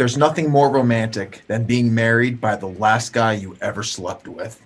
There's nothing more romantic than being married by the last guy you ever slept with.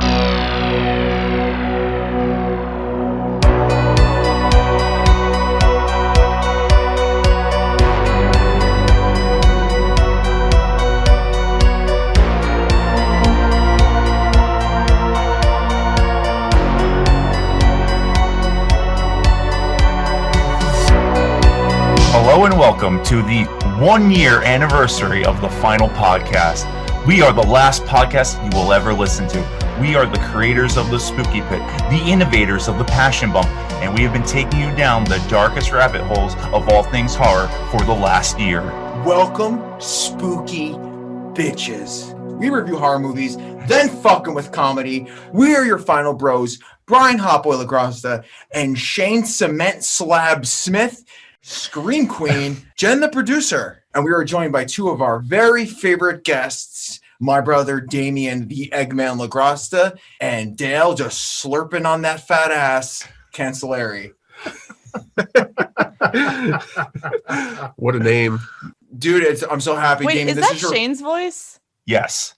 Hello and welcome to the 1-year anniversary of the final podcast. We are the last podcast you will ever listen to. We are the creators of the Spooky Pit, the innovators of the Passion Bump, and we have been taking you down the darkest rabbit holes of all things horror for the last year. Welcome, spooky bitches. We review horror movies, then fucking with comedy. We are your final bros, Brian Hopboy LaGrasta and Shane Cement Slab Smith, Scream Queen, Jen the producer. And we are joined by two of our very favorite guests, my brother Damian the Eggman LaGrasta and Dale just slurping on that fat ass, Cancellieri. What a name. Dude, I'm so happy. Wait, Damian, is that Shane's voice? Yes.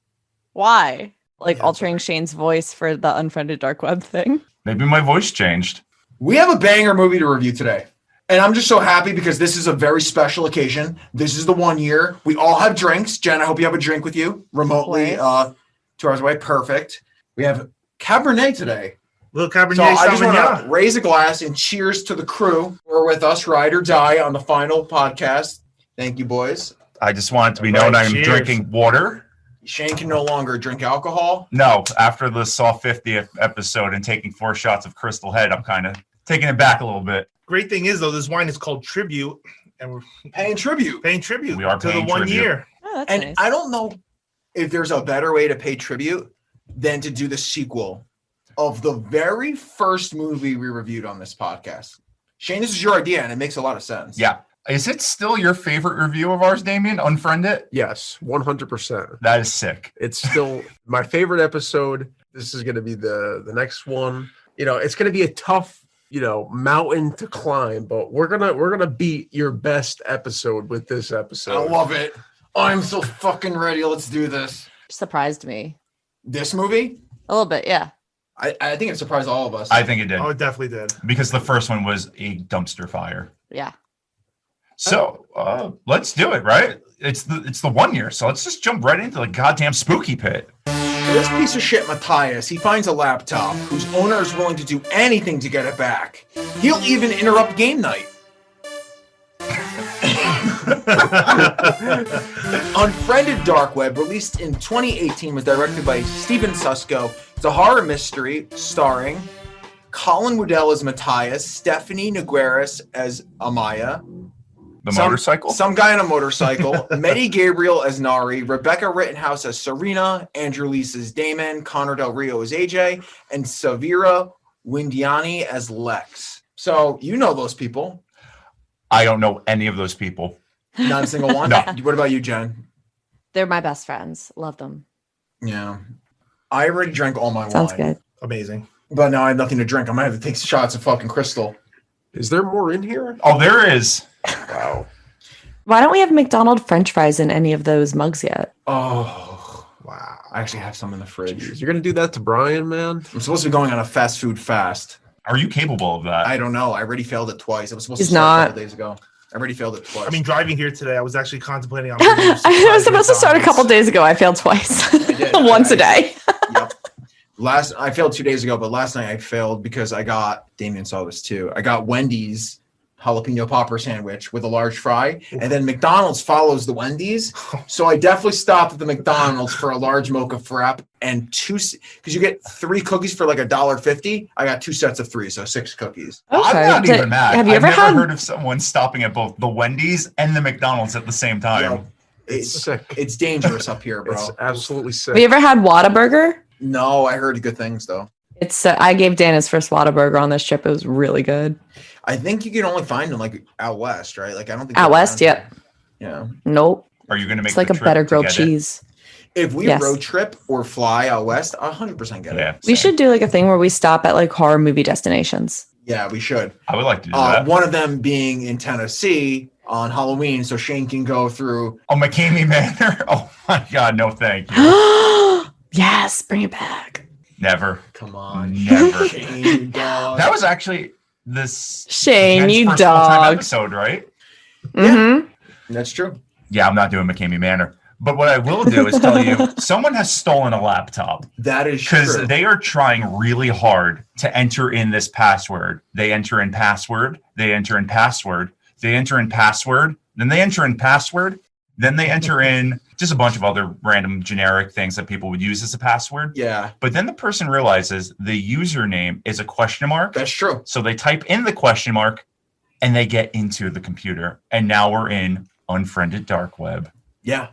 Why? Like altering Shane's voice for the Unfriended Dark Web thing? Maybe my voice changed. We have a banger movie to review today. And I'm just so happy because this is a very special occasion. This is the 1 year. We all have drinks. Jen, I hope you have a drink with you remotely 2 hours away. Perfect. We have Cabernet today. Little Cabernet So I just want Sauvignon. to raise a glass and cheers to the crew who are with us, ride or die, on the final podcast. Thank you, boys. I just want it to be All known right, I'm cheers. drinking water. Shane can no longer drink alcohol. No, after the Saw 50th episode and taking 4 shots of Crystal Head, I'm kind of taking it back a little bit. Great thing is, though, this wine is called Tribute, and we're Paying tribute. paying tribute We are to paying the 1 tribute. year. Oh, that's And nice. I don't know if there's a better way to pay tribute than to do the sequel of the very first movie we reviewed on this podcast. Shane, this is your idea, and it makes a lot of sense. Yeah. Is it still your favorite review of ours, Damian? Unfriended? Yes, 100%. That is sick. It's still my favorite episode. This is going to be the next one. You know, it's going to be a tough, mountain to climb, but we're going to beat your best episode with this I episode. love it. I'm so fucking ready. Let's do this. Surprised me. This movie, A little bit, yeah. I think it surprised all of us. I think it did. Oh, it definitely did. Because the first one was a dumpster fire. Yeah. So let's do it, right? It's the 1 year, so let's just jump right into the goddamn Spooky Pit. This piece of shit, Matthias, he finds a laptop whose owner is willing to do anything to get it back. He'll even interrupt game night. Unfriended Dark Web, released in 2018, was directed by Steven Susko. It's a horror mystery starring Colin Woodell as Matthias, Stephanie Nogueras as Amaya, The motorcycle? some guy on a motorcycle, Medi Gabriel as Nari, Rebecca Rittenhouse as Serena, Andrew Lees as Damon, Connor Del Rio as AJ, and Savira Windiani as Lex. So you know those people. I don't know any of those people. Not a single one? No. What about you, Jen? They're my best friends. Love them. Yeah. I already drank all my Sounds wine. good. Good. Amazing. But now I have nothing to drink. I might have to take shots of fucking Crystal. Is there more in here? Oh, there is. Wow. Why don't we have McDonald's French fries in any of those mugs yet? Oh, Wow. I actually have some in the fridge. Jeez, you're going to do that to Brian, man? I'm supposed to be going on a fast food fast. Are you capable of that? I don't know. I already failed it twice. I was supposed He's to start not. a couple days ago. I already failed it twice. I mean, driving here today, I was actually contemplating on. I was supposed to start a couple days ago. I failed twice. did. Once a day. Yep. I failed 2 days ago, but last night I failed because I got, Damian saw this too. I got Wendy's jalapeno popper sandwich with a large fry, and then McDonald's follows the Wendy's. So I definitely stopped at the McDonald's for a large mocha frap and because you get 3 cookies for like $1.50. I got 2 sets of 3, so 6 cookies. I'm not Did- even mad. Have you I've ever never had? heard of someone stopping at both the Wendy's and the McDonald's at the same time. Yo, It's it's sick. it's dangerous up here, bro. It's absolutely sick. Have you ever had Whataburger? No, I heard good things though. It's I gave Dan his first Whataburger on this trip. It was really good. I think you can only find them like out west, right? Like I don't think Out they're west, around yep. here. Yeah. Nope. Are you going to make It's like the a trip better to grilled get it? cheese. If we Yes. road trip or fly out west, 100% get it. Yeah, We same. should do like a thing where we stop at like horror movie destinations. Yeah, we should. I would like to do that. One of them being in Tennessee, on Halloween so Shane can go through. Oh, McCamey Manor. Oh my God, no, thank you. Yes, bring it back. Never. Come on, Never. Shane, dog. That was actually this Shane, Jen's you first full-time dog. episode, right? Mm-hmm. That's true. Yeah, I'm not doing McCamey Manor. But what I will do is tell you, someone has stolen a laptop. That is Because true. they are trying really hard to enter in this password. They enter in password, they enter in password, they enter in password, then they enter in password, then they enter in just a bunch of other random generic things that people would use as a password. Yeah, But then the person realizes the username is a question mark. that's true. So they type in the question mark and they get into the computer. And now we're in Unfriended Dark Web. Yeah.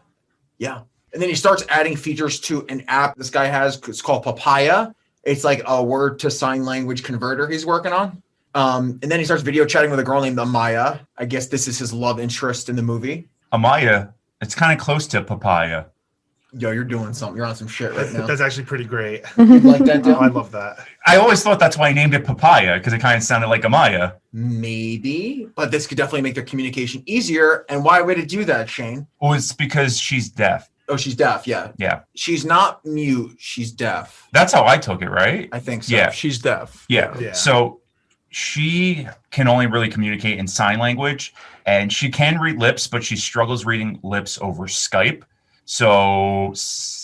Yeah. And then he starts adding features to an app this guy has. It's called Papaya. It's like a word to sign language converter he's working on. And then he starts video chatting with a girl named Amaya. I guess this is his love interest in the movie. Amaya, it's kind of close to Papaya. Yo, you're doing something. You're on some shit right now. That's actually pretty great. You like that, Oh, I Dylan? love that. I always thought that's why I named it Papaya, because it kind of sounded like Amaya. Maybe. But this could definitely make their communication easier. And why would it do that, Shane? Well, it's because she's deaf. Oh, she's deaf. Yeah. Yeah. She's not mute. She's deaf. That's how I took it, right? I think so. Yeah. She's deaf. Yeah. Yeah. So she can only really communicate in sign language, and she can read lips, but she struggles reading lips over Skype. So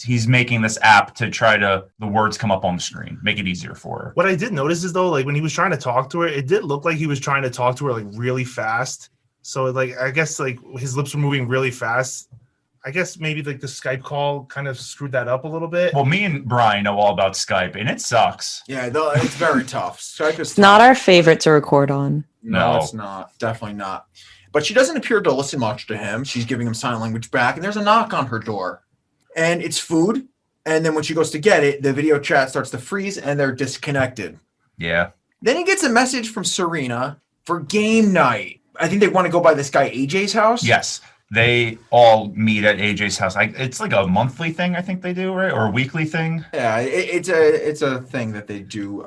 he's making this app to try to, the words come up on the screen, make it easier for her. What I did notice is though, like when he was trying to talk to her, it did look like he was trying to talk to her like really fast. So like I guess like his lips were moving really fast. I guess maybe like the Skype call kind of screwed that up a little bit. Well, me and Brian know all about Skype, and it sucks. Yeah, it's very tough. Skype is It's not tough. our favorite to record on. No, No. it's not. Definitely not. But she doesn't appear to listen much to him. She's giving him sign language back, and there's a knock on her door. And it's food. And then when she goes to get it, the video chat starts to freeze, and they're disconnected. Yeah. Then he gets a message from Serena for game night. I think they want to go by this guy AJ's house. Yes. They all meet at AJ's house. It's like a monthly thing, I think they do, right? Or a weekly thing. Yeah, it's a thing that they do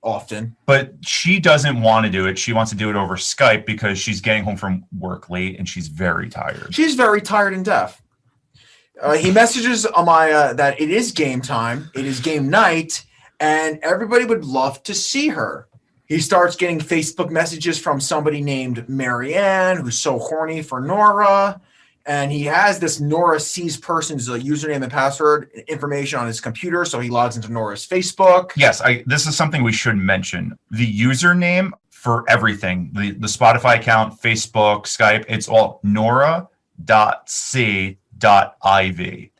often. But she doesn't want to do it. She wants to do it over Skype because she's getting home from work late and she's very tired. She's very tired and deaf. He messages Amaya that it is game time, it is game night, and everybody would love to see her. He starts getting Facebook messages from somebody named Marianne, who's so horny for Nora. And he has this Nora sees person's username and password information on his computer. So he logs into Nora's Facebook. Yes, this is something we should mention. The username for everything, the Spotify account, Facebook, Skype, it's all nora.c.iv.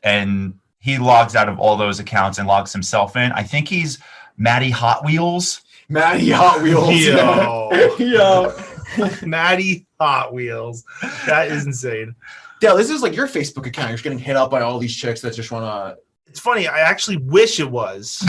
And he logs out of all those accounts and logs himself in. I think he's Maddie Hot Wheels. Maddie Hot Wheels. Yo. Yo. Maddie Hot Wheels. That is insane. Dale, this is like your Facebook account. You're just getting hit up by all these chicks that just want to. It's funny. I actually wish it was.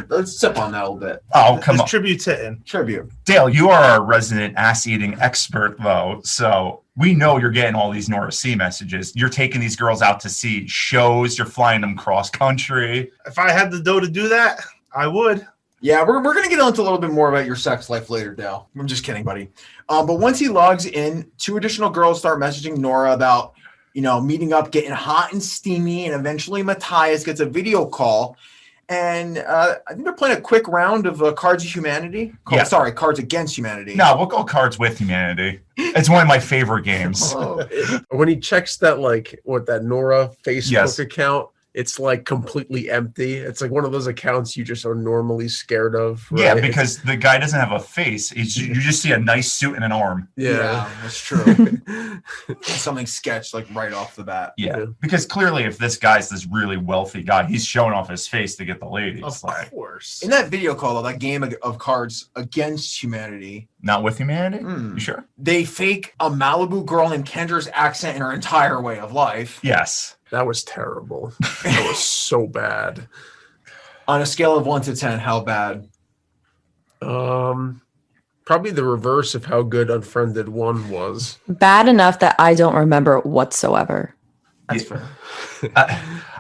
Let's sip on that a little bit. Oh, come It's on. tribute to Tribute. Dale, you are our resident ass-eating expert, though. So we know you're getting all these Nora C messages. You're taking these girls out to see shows. You're flying them cross-country. If I had the dough to do that, I would. Yeah, we're going to get into a little bit more about your sex life later, Dale. I'm just kidding, buddy. But once he logs in, 2 additional girls start messaging Nora about, meeting up, getting hot and steamy, and eventually Matthias gets a video call. And I think they're playing a quick round of Cards of Humanity. Yeah. Sorry, Cards Against Humanity. No, we'll go Cards with Humanity. It's one of my favorite games. Oh, When he checks that that Nora Facebook Yes. account, it's like completely empty. It's like one of those accounts you just are normally scared of. Right? Yeah, because the guy doesn't have a face. You just see a nice suit and an arm. yeah. that's true. Something sketched like right off the bat. Yeah, Yeah. because clearly if this guy's this really wealthy guy, he's showing off his face to get the ladies. Of Like, course. In that video call, though, that game of Cards Against Humanity, not with Humanity? Hmm. You sure? they fake a Malibu girl named Kendra's accent in her entire way of life. Yes. That was terrible. That was so bad. On a scale of 1 to 10, how bad? Probably the reverse of how good Unfriended 1 was. Bad enough that I don't remember whatsoever. That's Yeah. fair.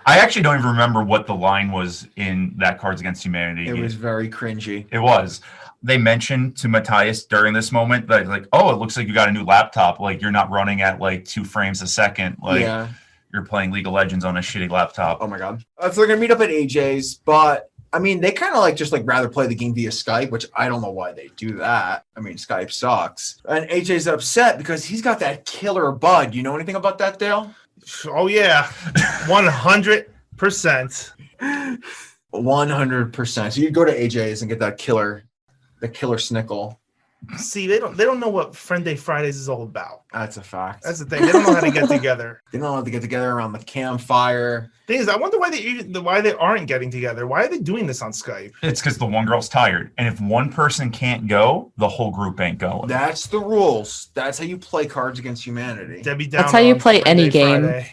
I actually don't even remember what the line was in that Cards Against Humanity It game. was very cringy. It was. they mentioned to Matthias during this moment that like, oh, it looks like you got a new laptop. Like you're not running at like 2 frames a second. Like you're playing League of Legends on a shitty laptop. Oh my god. So they're gonna meet up at AJ's, but I mean, they kind of like just like rather play the game via Skype, which I don't know why they do that. I mean, Skype sucks. And AJ's upset because he's got that killer bud. You know anything about that, Dale? Oh yeah, 100%. 100%. So you go to AJ's and get the killer snickle. See, they don't know what Friend Day Fridays is all about. That's a fact. That's the thing. They don't know how to get together. They don't know how to get together around the campfire. Thing is, I wonder why they aren't getting together. Why are they doing this on Skype? It's because the one girl's tired, and if one person can't go, the whole group ain't going. That's the rules. That's how you play Cards Against Humanity. Debbie Downer That's how you on play Friend any Day game. Friday.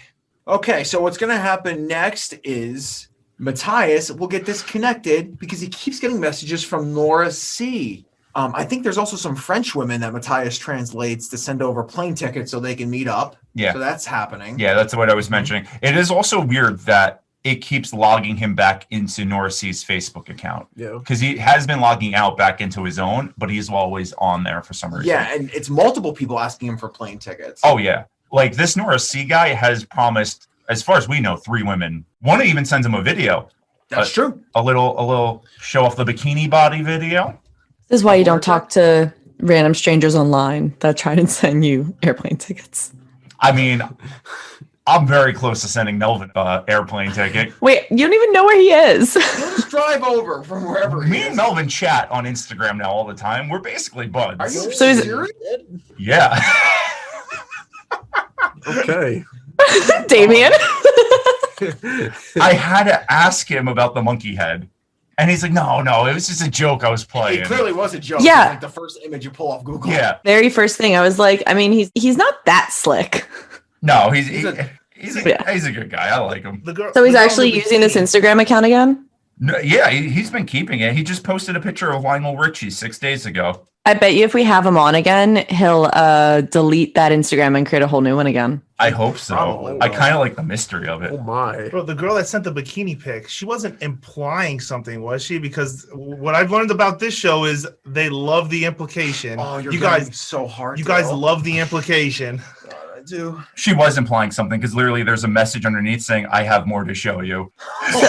Okay, so what's going to happen next is Matthias will get disconnected because he keeps getting messages from Nora C. I think there's also some French women that Matthias translates to send over plane tickets so they can meet up. Yeah. So that's happening. Yeah, that's what I was mentioning. It is also weird that it keeps logging him back into Nora C's Facebook account. Yeah. Because he has been logging out back into his own, but he's always on there for some reason. Yeah, and it's multiple people asking him for plane tickets. Oh, yeah. Like this Nora C guy has promised, as far as we know, 3 women. One even sends him a video. That's true. A little show off the bikini body video. This is why you don't talk to random strangers online that try to send you airplane tickets. I mean, I'm very close to sending Melvin an airplane ticket. Wait, you don't even know where he is. He'll just drive over from wherever he Me is. and Melvin chat on Instagram now all the time. We're basically buds. Are you So is it- serious? Yeah. Okay. Damian. I had to ask him about the monkey head. And he's like, no, it was just a joke I was playing. It clearly was a joke. Yeah. It's like the first image you pull off Google. Yeah. Very first thing, I was like, I mean, he's not that slick. No, he's He's a good guy. I like him. The girl, So he's the girl actually in the using this bikini. Instagram account again? No, yeah, he's been keeping it. He just posted a picture of Lionel Richie 6 days ago. I bet you if we have him on again, he'll delete that Instagram and create a whole new one again. I hope so. Probably. I kind of like the mystery of it. Oh my. Bro, the girl that sent the bikini pic, she wasn't implying something, was she? Because what I've learned about this show is they love the implication. Oh, you guys so hard. You guys Dale. love the implication. I do. She was implying something because literally there's a message underneath saying, I have more to show you. Yep.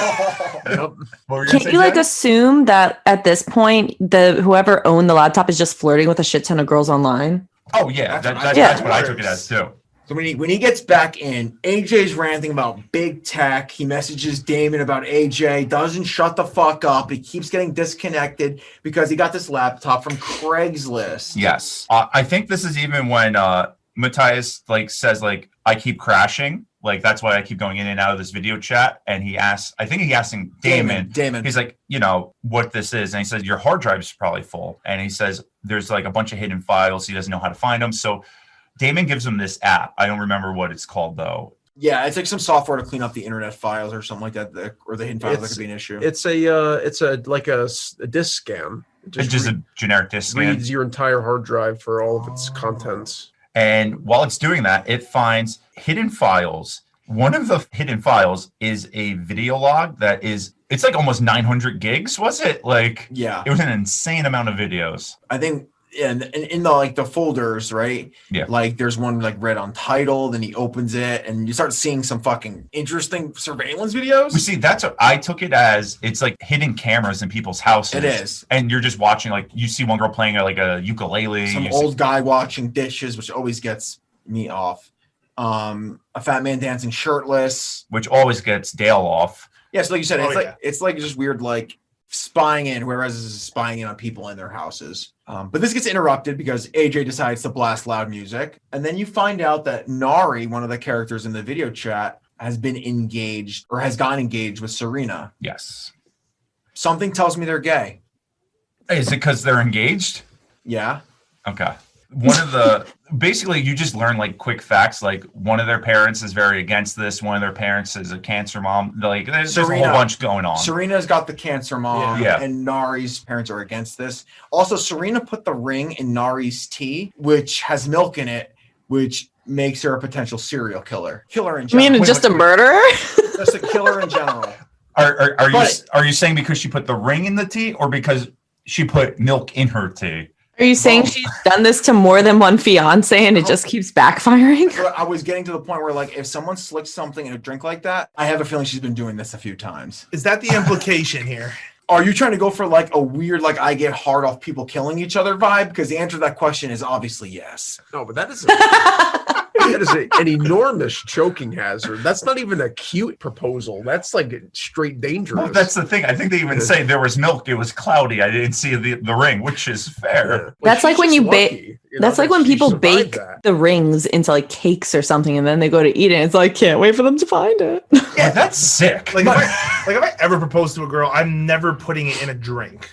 What were you gonna Can't say, you like Jen? assume that at this point, whoever owned the laptop is just flirting with a shit ton of girls online? Oh, yeah. That's That's what what I I took it as, too. So when he gets back in, AJ's ranting about big tech. He messages Damian about AJ, doesn't shut the fuck up. He keeps getting disconnected because he got this laptop from Craigslist. Yes. I think this is even when Matthias says I keep crashing. That's why I keep going in and out of this video chat. And I think he asked him, Damon. He's like, what this is. And he says, your hard drive is probably full. And he says, there's a bunch of hidden files. He doesn't know how to find them. So Damon gives him this app. I don't remember what it's called though. Yeah, it's like some software to clean up the internet files or something like that, or the hidden files that could be an issue. It's a disk scan. It's just a generic disk scan. Reads your entire hard drive for all of its contents. And while it's doing that, it finds hidden files. One of the hidden files is a video log it's almost 900 gigs, was it? Yeah, it was an insane amount of videos. I think in the folders, right? Yeah. There's one read untitled, and he opens it, and you start seeing some fucking interesting surveillance videos. We see that's what I took it as. It's hidden cameras in people's houses. It is. And you're just watching, you see one girl playing a ukulele. Some old guy washing dishes, which always gets me off. A fat man dancing shirtless, which always gets Dale off. Yeah, so like you said, Oh, it's just weird, spying in, whereas is spying in on people in their houses. But this gets interrupted because AJ decides to blast loud music. And then you find out that Nari, one of the characters in the video chat, has been engaged or has gotten engaged with Serena. Yes. Something tells me they're gay. Is it because they're engaged? Yeah. Okay. One of the basically you just learn quick facts. One of their parents is very against this. One of their parents is a cancer mom. There's a whole bunch going on. Serena's got the cancer mom, Yeah. and Nari's parents are against this. Also, Serena put the ring in Nari's tea, which has milk in it, which makes her a potential serial killer. Killer in I general. mean, just a murderer? Just a killer in general. Are you saying because she put the ring in the tea, or because she put milk in her tea. Are you saying she's done this to more than one fiance and it just keeps backfiring? I was getting to the point where, like, if someone slicks something in a drink like that, I have a feeling she's been doing this a few times. Is that the implication here? Are you trying to go for like a weird, like, I get hard off people killing each other vibe? Because the answer to that question is obviously yes. No, but that is an enormous choking hazard. That's not even a cute proposal. That's like straight dangerous. Well, that's the thing. I think they even say there was milk. It was cloudy. I didn't see the ring, which is fair. Yeah. That's like when you bake. That's like when she people survived bake that. the rings into like cakes or something, and then they go to eat it. And it's like, can't wait for them to find it. Yeah, that's sick. Like, if I ever propose to a girl, I'm never putting it in a drink.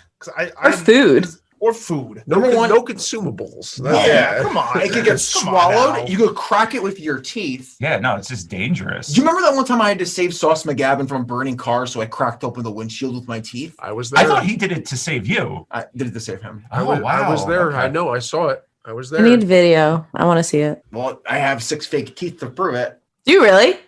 Or food. Or food. Number one, no consumables. Yeah, come on. It could get swallowed. You could crack it with your teeth. Yeah, no, it's just dangerous. Do you remember that one time I had to save Sauce McGavin from burning cars, so I cracked open the windshield with my teeth? I was there. I thought he did it to save you. I did it to save him. I was there. Okay. I know. I saw it. I was I there. need video. I want to see it. Well, I have 6 fake teeth to prove it. Do you really?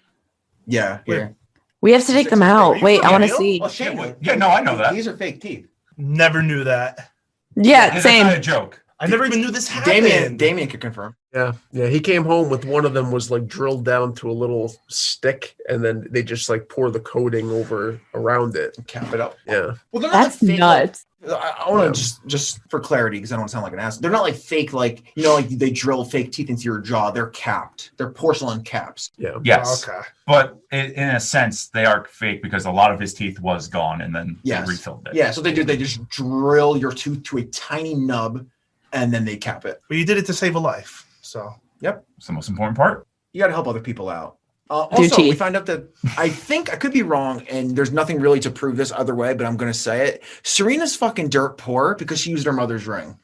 Yeah, here. We have to take them out. Wait, I want to see. Well, Shane, Yeah, no, I know that. These are fake teeth. Never knew that. Yeah, That's same. not a joke. I never even knew this happened. Damian could confirm. Yeah. He came home with one of them was like drilled down to a little stick, and then they just like pour the coating over around it. Cap it up. Yeah. Well, they're not That's like fake, nuts. I want to just for clarity, because I don't want to sound like an ass. They're not like fake, like, you know, like they drill fake teeth into your jaw. They're capped. They're porcelain caps. Yeah. Yes. Okay. But in a sense, they are fake because a lot of his teeth was gone and then they refilled it. Yeah, so they do. They just drill your tooth to a tiny nub, and then they cap it. But you did it to save a life. So. Yep. It's the most important part. You got to help other people out. Do Also, we teeth. find out that I think I could be wrong, and there's nothing really to prove this other way, but I'm going to say it. Serena's fucking dirt poor because she used her mother's ring.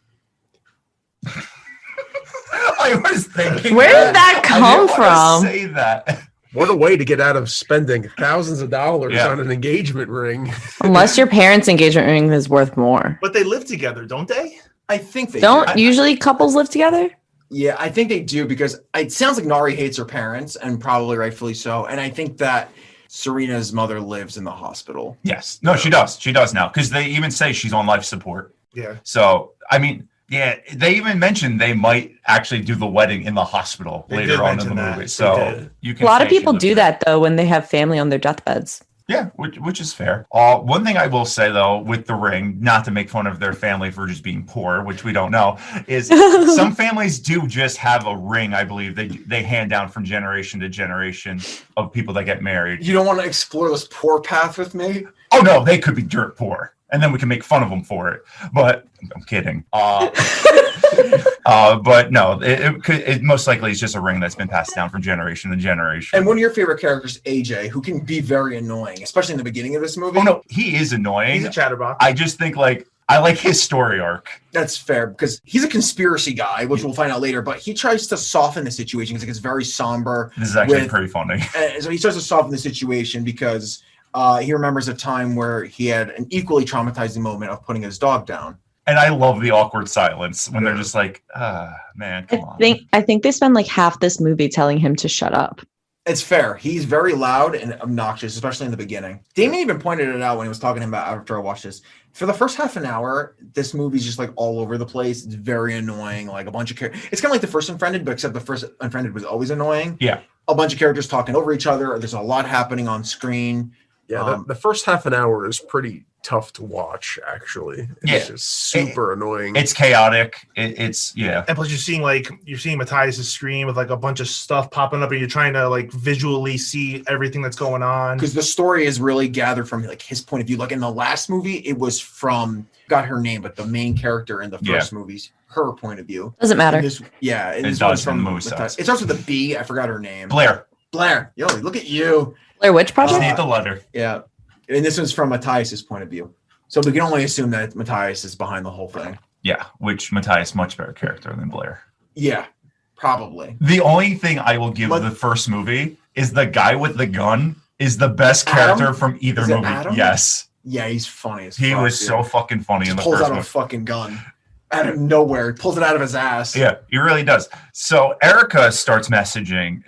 I was thinking. Where did that I come didn't wanna from? Say that. What a way to get out of spending thousands of dollars Yeah. on an engagement ring. Unless your parents' engagement ring is worth more. But they live together, don't they? I think they Don't do. usually couples live together? Yeah, I think they do because it sounds like Nari hates her parents, and probably rightfully so. And I think that Serena's mother lives in the hospital. Yes. No, she does. She does now because they even say she's on life support. Yeah. So, I mean, yeah, they even mentioned they might actually do the wedding in the hospital They later did on in mention the that. movie. They So did. you can A lot say of she people lives do there. that though when they have family on their deathbeds. Yeah, which is fair. One thing I will say though, with the ring, not to make fun of their family for just being poor, which we don't know, is some families do just have a ring. I believe they hand down from generation to generation of people that get married. You don't want to explore this poor path with me? Oh no, they could be dirt poor, and then we can make fun of them for it. But I'm kidding. But no, it most likely is just a ring that's been passed down from generation to generation. And one of your favorite characters, AJ, who can be very annoying, especially in the beginning of this movie. Oh no, he is annoying. He's a chatterbox. I just think I like his story arc. That's fair because he's a conspiracy guy, which we'll find out later. But he tries to soften the situation because it's very somber. This is actually with- pretty funny. And so he tries to soften the situation because he remembers a time where he had an equally traumatizing moment of putting his dog down. And I love the awkward silence when they're just like, man, come on. I think they spend like half this movie telling him to shut up. It's fair. He's very loud and obnoxious, especially in the beginning. Damian even pointed it out when he was talking about after I watched this. For the first half an hour, this movie's just like all over the place. It's very annoying. Like a bunch of characters. It's kind of like the first Unfriended, but except the first Unfriended was always annoying. Yeah. A bunch of characters talking over each other. There's a lot happening on screen. Yeah, the first half an hour is pretty tough to watch, actually. It's just super annoying. It's chaotic. It's And plus you're seeing Matthias' screen with like a bunch of stuff popping up and you're trying to like visually see everything that's going on. Because the story is really gathered from like his point of view. Like in the last movie, it was from got her name, but the main character in the first movie's her point of view. Doesn't matter. And it this does one's in the movie Matthias. size. It starts with a B. I forgot her name. Blair. Yo, look at you. Blair Witch Just Project? need the letter. Yeah. And this one's from Matthias' point of view. So we can only assume that Matthias is behind the whole thing. Yeah, which Matthias much better character than Blair. Yeah, probably. The only thing I will give But- the first movie is the guy with the gun is the best Adam? character from either Is it movie. Adam? Yes. Yeah, he's funny as He fuck, was dude. so fucking funny in the Pulls first out a movie. fucking gun out of nowhere. He pulls it out of his ass. Yeah, he really does. So Erica starts messaging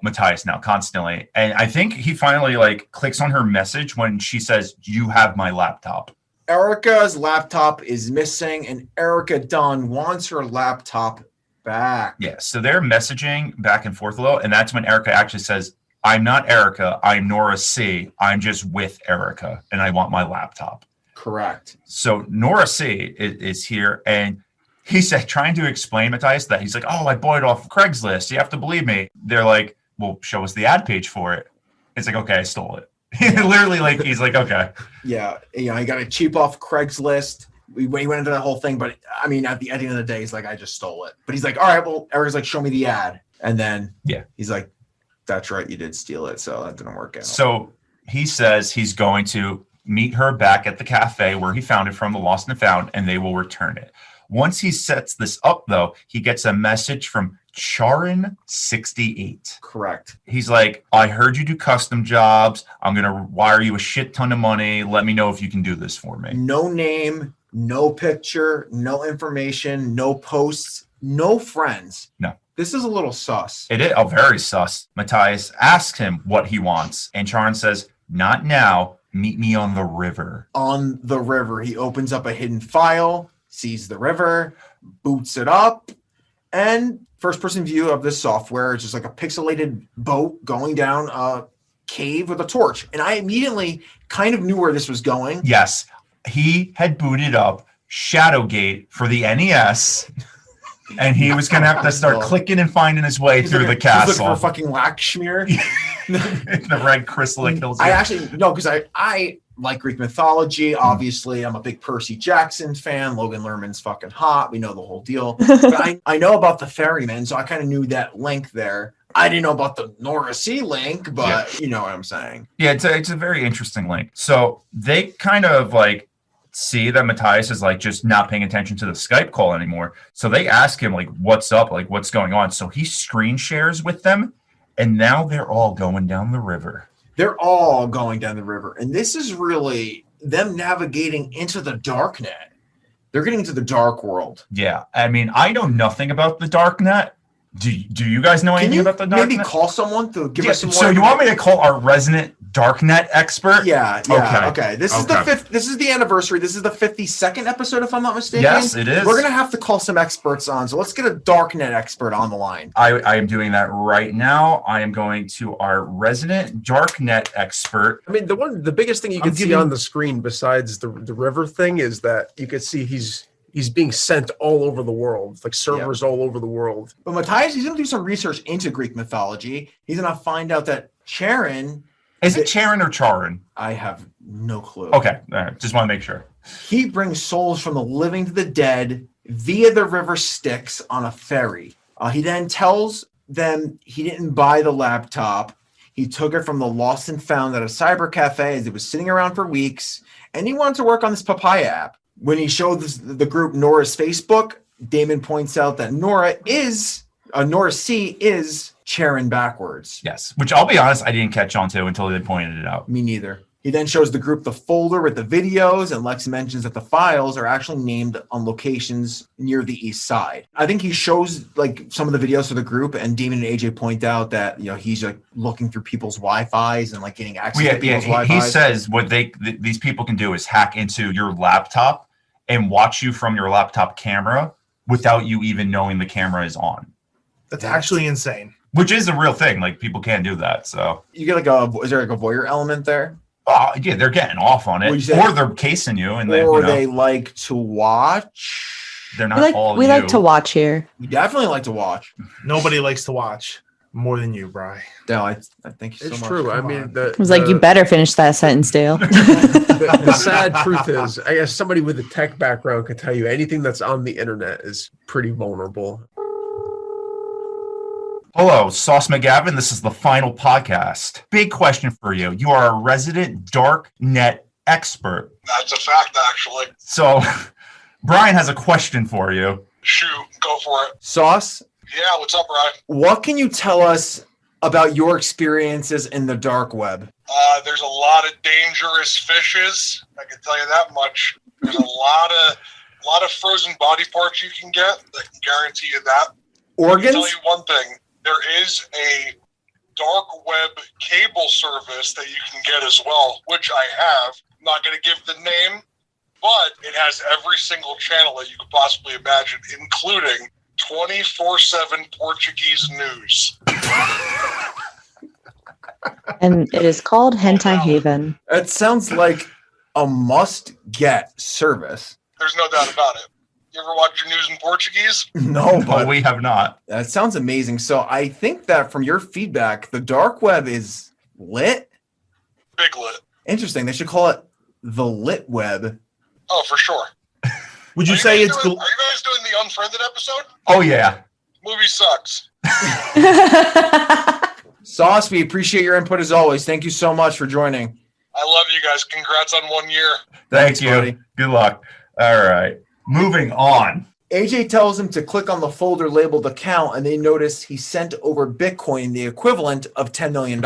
Matthias now constantly, and I think he finally like clicks on her message when she says, "You have my laptop." Erica's laptop is missing, and Erica Dunn wants her laptop back. Yeah, so they're messaging back and forth a little, and that's when Erica actually says, I'm not Erica, I'm Nora C. I'm just with Erica, and I want my laptop. Correct. So Nora C is here, and he's trying to explain, Matthias, that he's like, oh, I bought it off Craigslist. You have to believe me. They're like, well, show us the ad page for it. It's like, okay, I stole it. Literally, like, he's like, okay. Yeah, he got it cheap off Craigslist. He went into that whole thing, but I mean, at the end of the day, he's like, I just stole it. But he's like, all right, well, Erica's like, show me the ad. And then he's like, that's right, you did steal it. So that didn't work out. So he says he's going to meet her back at the cafe where he found it from, the Lost and Found, and they will return it. Once he sets this up, though, he gets a message from Charon68. Correct. He's like, I heard you do custom jobs. I'm going to wire you a shit ton of money. Let me know if you can do this for me. No name, no picture, no information, no posts, no friends. No. This is a little sus. It is very sus. Matthias asks him what he wants, and Charon says, not now. Meet me on the river. On the river. He opens up a hidden file, sees the river, boots it up, and first-person view of this software is just like a pixelated boat going down a cave with a torch. And I immediately kind of knew where this was going. Yes. He had booted up Shadowgate for the NES, and he was going to have to start clicking and finding his way through the castle. He's looking for fucking Lakshmir. The red crystal that kills you. I actually, no, because I like Greek mythology. Obviously, I'm a big Percy Jackson fan. Logan Lerman's fucking hot. We know the whole deal. But I know about the ferryman, so I kind of knew that link there. I didn't know about the Nora C link, but you know what I'm saying. Yeah, it's a very interesting link. So they kind of like see that Matthias is like just not paying attention to the Skype call anymore. So they ask him like, what's up? Like, what's going on? So he screen shares with them, and now they're all going down the river. They're all going down the river. And this is really them navigating into the dark net. They're getting into the dark world. Yeah. I mean, I know nothing about the dark net. Do you guys know anything about the dark net? Maybe call someone to give us some more. So you want me to call our resident darknet expert? Yeah. Okay. This is the fifth. This is the anniversary. This is the 52nd episode, if I'm not mistaken. Yes, it is. We're gonna have to call some experts on. So let's get a darknet expert on the line. I am doing that right now. I am going to our resident darknet expert. I mean, the biggest thing you can see on the screen besides the river thing is that you can see he's being sent all over the world, like servers all over the world. But Matthias, he's going to do some research into Greek mythology. He's going to find out that Charon... Is it Charon or Charon? I have no clue. Okay, all right. Just want to make sure. He brings souls from the living to the dead via the river Styx on a ferry. He then tells them he didn't buy the laptop. He took it from the Lost and Found at a cyber cafe as it was sitting around for weeks, and he wanted to work on this Papaya app. When he showed the group Nora's Facebook, Damon points out that Nora C is Charon backwards. Yes, which I'll be honest, I didn't catch on to until they pointed it out. Me neither. He then shows the group the folder with the videos, and Lex mentions that the files are actually named on locations near the east side. I think he shows like some of the videos to the group, and Damon and AJ point out that he's like looking through people's Wi-Fi's and like getting access to people's Wi-Fi's. He says what these people can do is hack into your laptop and watch you from your laptop camera without you even knowing the camera is on. That's actually insane. Which is a real thing. Like, people can't do that. So you get is there like a voyeur element there? Oh, yeah, they're getting off on it. Or they're casing you. And they like to watch. They're not we like to watch here. We definitely like to watch. Nobody likes to watch more than you, Bri. Dale, I thank you so much. It's true. I mean, it was like, you better finish that sentence, Dale. The sad truth is, I guess somebody with a tech background could tell you anything that's on the internet is pretty vulnerable. Hello, Sauce McGavin. This is the final podcast. Big question for you. You are a resident dark net expert. That's a fact, actually. So, Brian has a question for you. Shoot, go for it. Sauce? Yeah, what's up, Brian? What can you tell us about your experiences in the dark web? There's a lot of dangerous fishes. I can tell you that much. There's a lot of frozen body parts you can get. I can guarantee you that. Organs? I can tell you one thing. There is a dark web cable service that you can get as well, which I have. I'm not going to give the name, but it has every single channel that you could possibly imagine, including 24/7 Portuguese news. And it is called Hentai Haven. It sounds like a must-get service. There's no doubt about it. You ever watch your news in Portuguese? No, But but we have not. that sounds amazing. So I think that from your feedback, the dark web is lit. Big lit. Interesting. They should call it the lit web. Oh, for sure. Would you Are say guys it's doing, Are you guys doing the Unfriended episode? Oh yeah. Movie sucks. Sauce, we appreciate your input as always. Thank you so much for joining. I love you guys. Congrats on 1 year. Thank you. buddy. Good luck. All right. Moving on. AJ tells him to click on the folder labeled account, and they notice he sent over Bitcoin, the equivalent of $10 million.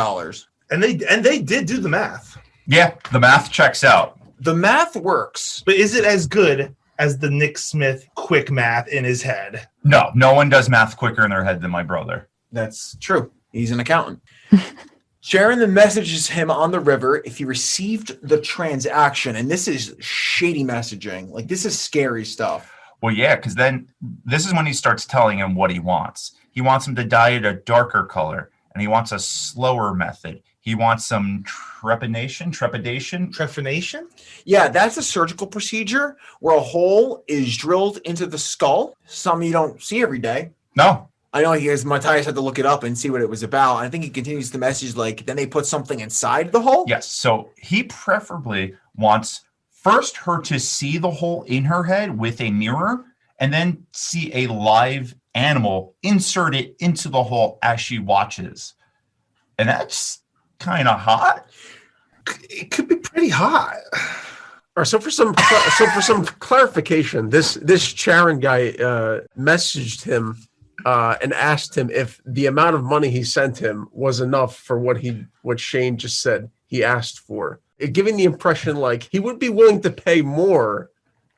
and they did do the math. Yeah, the math checks out. The math works. But is it as good as the Nick Smith quick math in his head? No one does math quicker in their head than my brother. That's true. He's an accountant. Sharon then messages him on the river if he received the transaction. And this is shady messaging. Like, this is scary stuff. Well, yeah, because then this is when he starts telling him what he wants. He wants him to dye it a darker color, and he wants a slower method. He wants some trepidation. Trephination? Yeah, that's a surgical procedure where a hole is drilled into the skull. Something you don't see every day. No. I know Matthias had to look it up and see what it was about. I think he continues the message like, then they put something inside the hole? Yes. So he preferably wants first her to see the hole in her head with a mirror, and then see a live animal insert it into the hole as she watches. And that's kind of hot. It could be pretty hot. All right, so for some clarification, this Sharon guy messaged him and asked him if the amount of money he sent him was enough for what Shane just said he asked for, giving the impression like he would be willing to pay more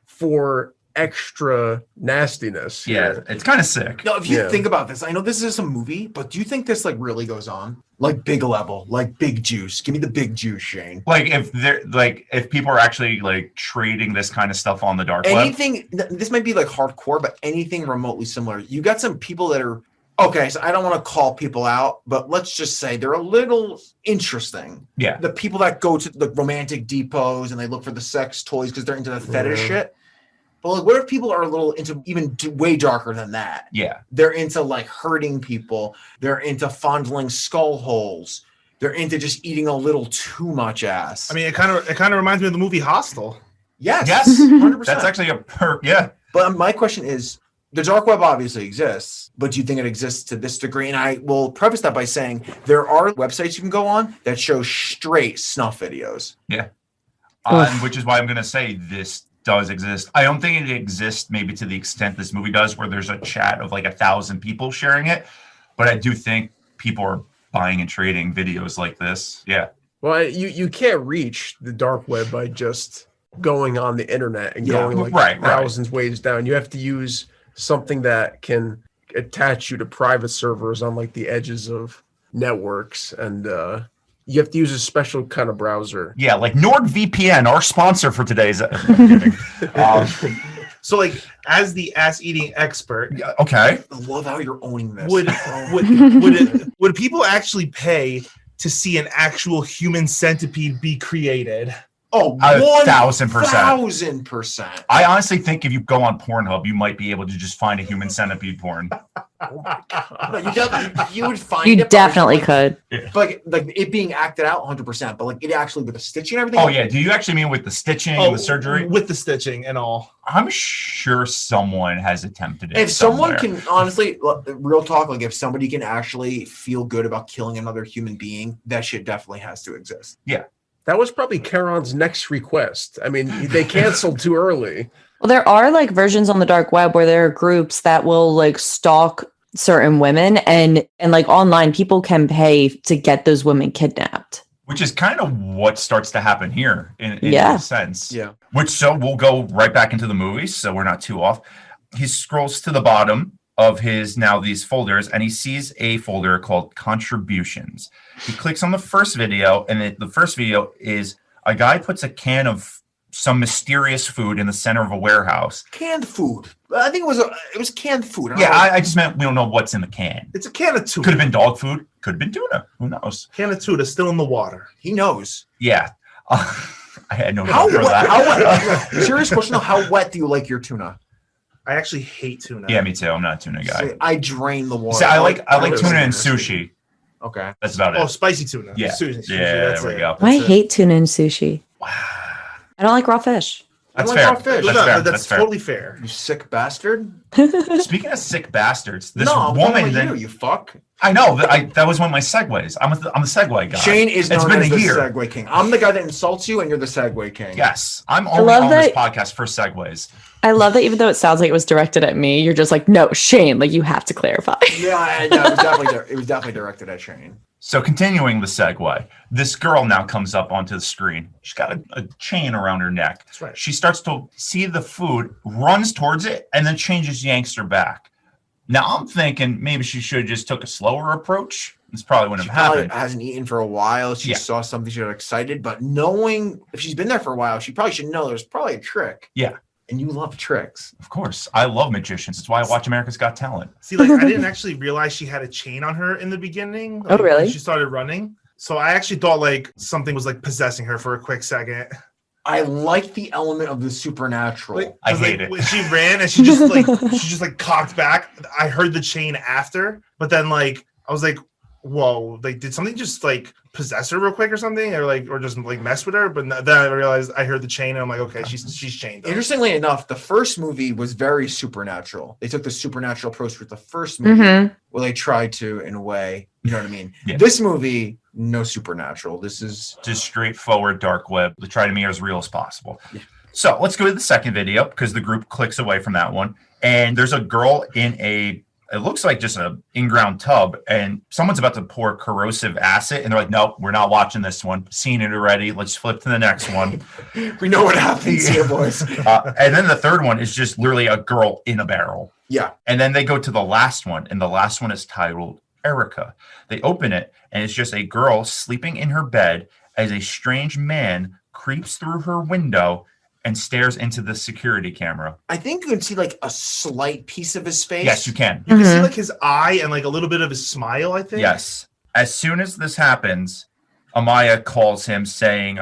for extra nastiness. Yeah, it's kind of sick. No, if you Yeah. think about this, I know this is a movie, but do you think this like really goes on? Like big level, like big juice. Give me the big juice, Shane. Like if people are actually like trading this kind of stuff on the dark web. Anything, this might be like hardcore, but anything remotely similar. You got some people that are, okay, so I don't want to call people out, but let's just say they're a little interesting. Yeah. The people that go to the romantic depots and they look for the sex toys because they're into the fetish shit. But like, what if people are a little into even way darker than that? Yeah. They're into like hurting people. They're into fondling skull holes. They're into just eating a little too much ass. I mean, it kind of reminds me of the movie Hostel. yes, Yes. 100%. That's actually yeah. But my question is, the dark web obviously exists, but do you think it exists to this degree? And I will preface that by saying there are websites you can go on that show straight snuff videos. Yeah. Which is why I'm going to say this does exist. I don't think it exists maybe to the extent this movie does, where there's a chat of like 1,000 people sharing it. But I do think people are buying and trading videos like this. Yeah. Well, you can't reach the dark web by just going on the internet and Yeah, going like right. thousands ways down. You have to use something that can attach you to private servers on like the edges of networks, and you have to use a special kind of browser. Yeah, like NordVPN, our sponsor for today's. So, like, as the ass-eating expert, Okay. I love how you're owning this. would people actually pay to see an actual human centipede be created? Oh, 1,000%. 1,000%. I honestly think if you go on Pornhub, you might be able to just find a human centipede porn. No, you would find You it. but definitely like, could. Like it being acted out 100%, but like it actually with the stitching and everything. Oh, yeah. Do you actually mean with the stitching and the surgery? With the stitching and all. I'm sure someone has attempted it. If someone somewhere. can, honestly, real talk, like if somebody can actually feel good about killing another human being, that shit definitely has to exist. That was probably Karon's next request. I mean, they canceled too early. Well, there are like versions on the dark web where there are groups that will like stalk certain women, and like online people can pay to get those women kidnapped. Which is kind of what starts to happen here in Yeah. a sense. Yeah. Which, so we'll go right back into the movies, so we're not too off. He scrolls to the bottom of these folders, and he sees a folder called Contributions. He clicks on the first video, and the first video is a guy puts a can of some mysterious food in the center of a warehouse. Canned food. I think it was canned food. Yeah, I just meant we don't know what's in the can. It's a can of tuna. Could have been dog food. Could have been tuna. Who knows? Can of tuna still in the water. He knows. Yeah. I had no How idea wet? that. How wet? Serious question though. How wet do you like your tuna? I actually hate tuna. Yeah, me too. I'm not a tuna guy. See, I drain the water. See, I like those tuna are and nasty. sushi. Okay. That's about it. Oh, spicy tuna. Yeah. Sushi, Yeah, that's there we it. go. I That's it. hate tuna and sushi. Wow. I don't like raw fish. That's like fair. raw fish. That's No, fair. that's fair. totally fair. You sick bastard. Speaking of sick bastards, this no, I'm woman. talking Then, about you fuck. I know that was one of my segues. I'm the segue guy. Shane is It's known been as a the year. Segue King. I'm the guy that insults you, and you're the Segue King. Yes, I'm only love on this that- podcast for segues. I love that even though it sounds like it was directed at me, you're just like, no, Shane, like you have to clarify. Yeah, it was definitely directed at Shane. So continuing the segue, this girl now comes up onto the screen. She's got a chain around her neck. That's right. She starts to see the food, runs towards it, and then changes yanks her back. Now I'm thinking maybe she should have just took a slower approach. This probably wouldn't She have probably happened. hasn't eaten for a while. She Yeah. saw something, she got excited, but knowing if she's been there for a while, she probably should know there's probably a trick. Yeah. And you love tricks. Of course, I love magicians. That's why I watch America's Got Talent. See, like I didn't actually realize she had a chain on her in the beginning. Like, Oh, really? When she started running. So I actually thought like something was like possessing her for a quick second. I like the element of the supernatural. Like, I 'cause, hate like, it. When she ran and she just like cocked back. I heard the chain after, but then like I was like, whoa, like did something just like possess her real quick or something, or just like mess with her? But then I realized I heard the chain and I'm like, okay, she's chained up. Interestingly enough, the first movie was very supernatural. They took the supernatural approach with the first movie. Mm-hmm. Well, they tried to, in a way. You know what I mean? Yeah. This movie, no supernatural. This is Just straightforward dark web. They try to be as real as possible. Yeah. So let's go to the second video because the group clicks away from that one. And there's a girl in it looks like just a in-ground tub, and someone's about to pour corrosive acid, and they're like, nope, we're not watching this one. Seen it already. Let's flip to the next one. we know what happens here, boys. And then the third one is just literally a girl in a barrel. Yeah. And then they go to the last one, and the last one is titled Erica. They open it, and it's just a girl sleeping in her bed as a strange man creeps through her window and stares into the security camera. I think you can see like a slight piece of his face. Yes, you can. You can see Mhm. like his eye and like a little bit of his smile, I think. Yes. As soon as this happens, Amaya calls him saying,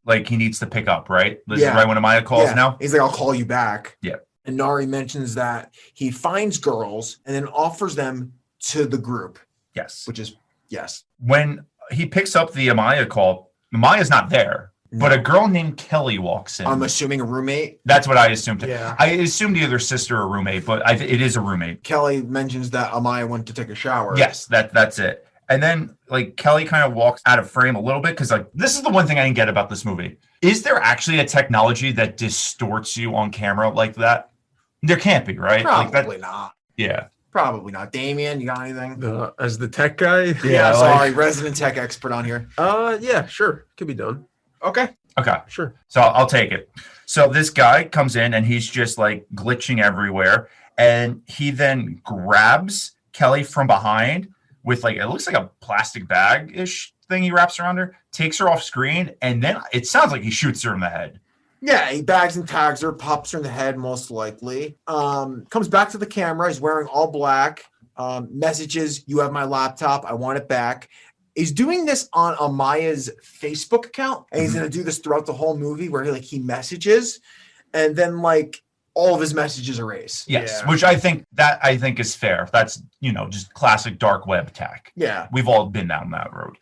like he needs to pick up, right? This Yeah. is right when Amaya calls now? He's like, I'll call you back. Yeah. And Nari mentions that he finds girls and then offers them to the group, Yes. which is yes. When he picks up the Amaya call, Amaya's not there, but a No. girl named Kelly walks in. I'm assuming a roommate. That's what I assumed. Yeah. I assumed either sister or roommate, but it is a roommate. Kelly mentions that Amaya went to take a shower. Yes, that's it. And then like Kelly kind of walks out of frame a little bit because like this is the one thing I didn't get about this movie. Is there actually a technology that distorts you on camera like that? There can't be, right? Like Probably that, not. yeah. Probably not. Damian, you got anything? As the tech guy, Yeah, sorry, resident tech expert on here. yeah, sure, could be done. Okay. Okay. Sure. So I'll take it. So this guy comes in and he's just like glitching everywhere. And he then grabs Kelly from behind with like, it looks like a plastic bag-ish thing he wraps around her, takes her off screen, and then it sounds like he shoots her in the head. Yeah, he bags and tags her, pops her in the head, most likely. Comes back to the camera. He's wearing all black. Messages, you have my laptop. I want it back. He's doing this on Amaya's Facebook account, and he's going to do this throughout the whole movie where he messages, and then like all of his messages erase. Yes, Yeah. which I think is fair. That's, just classic dark web tech. Yeah. We've all been down that road.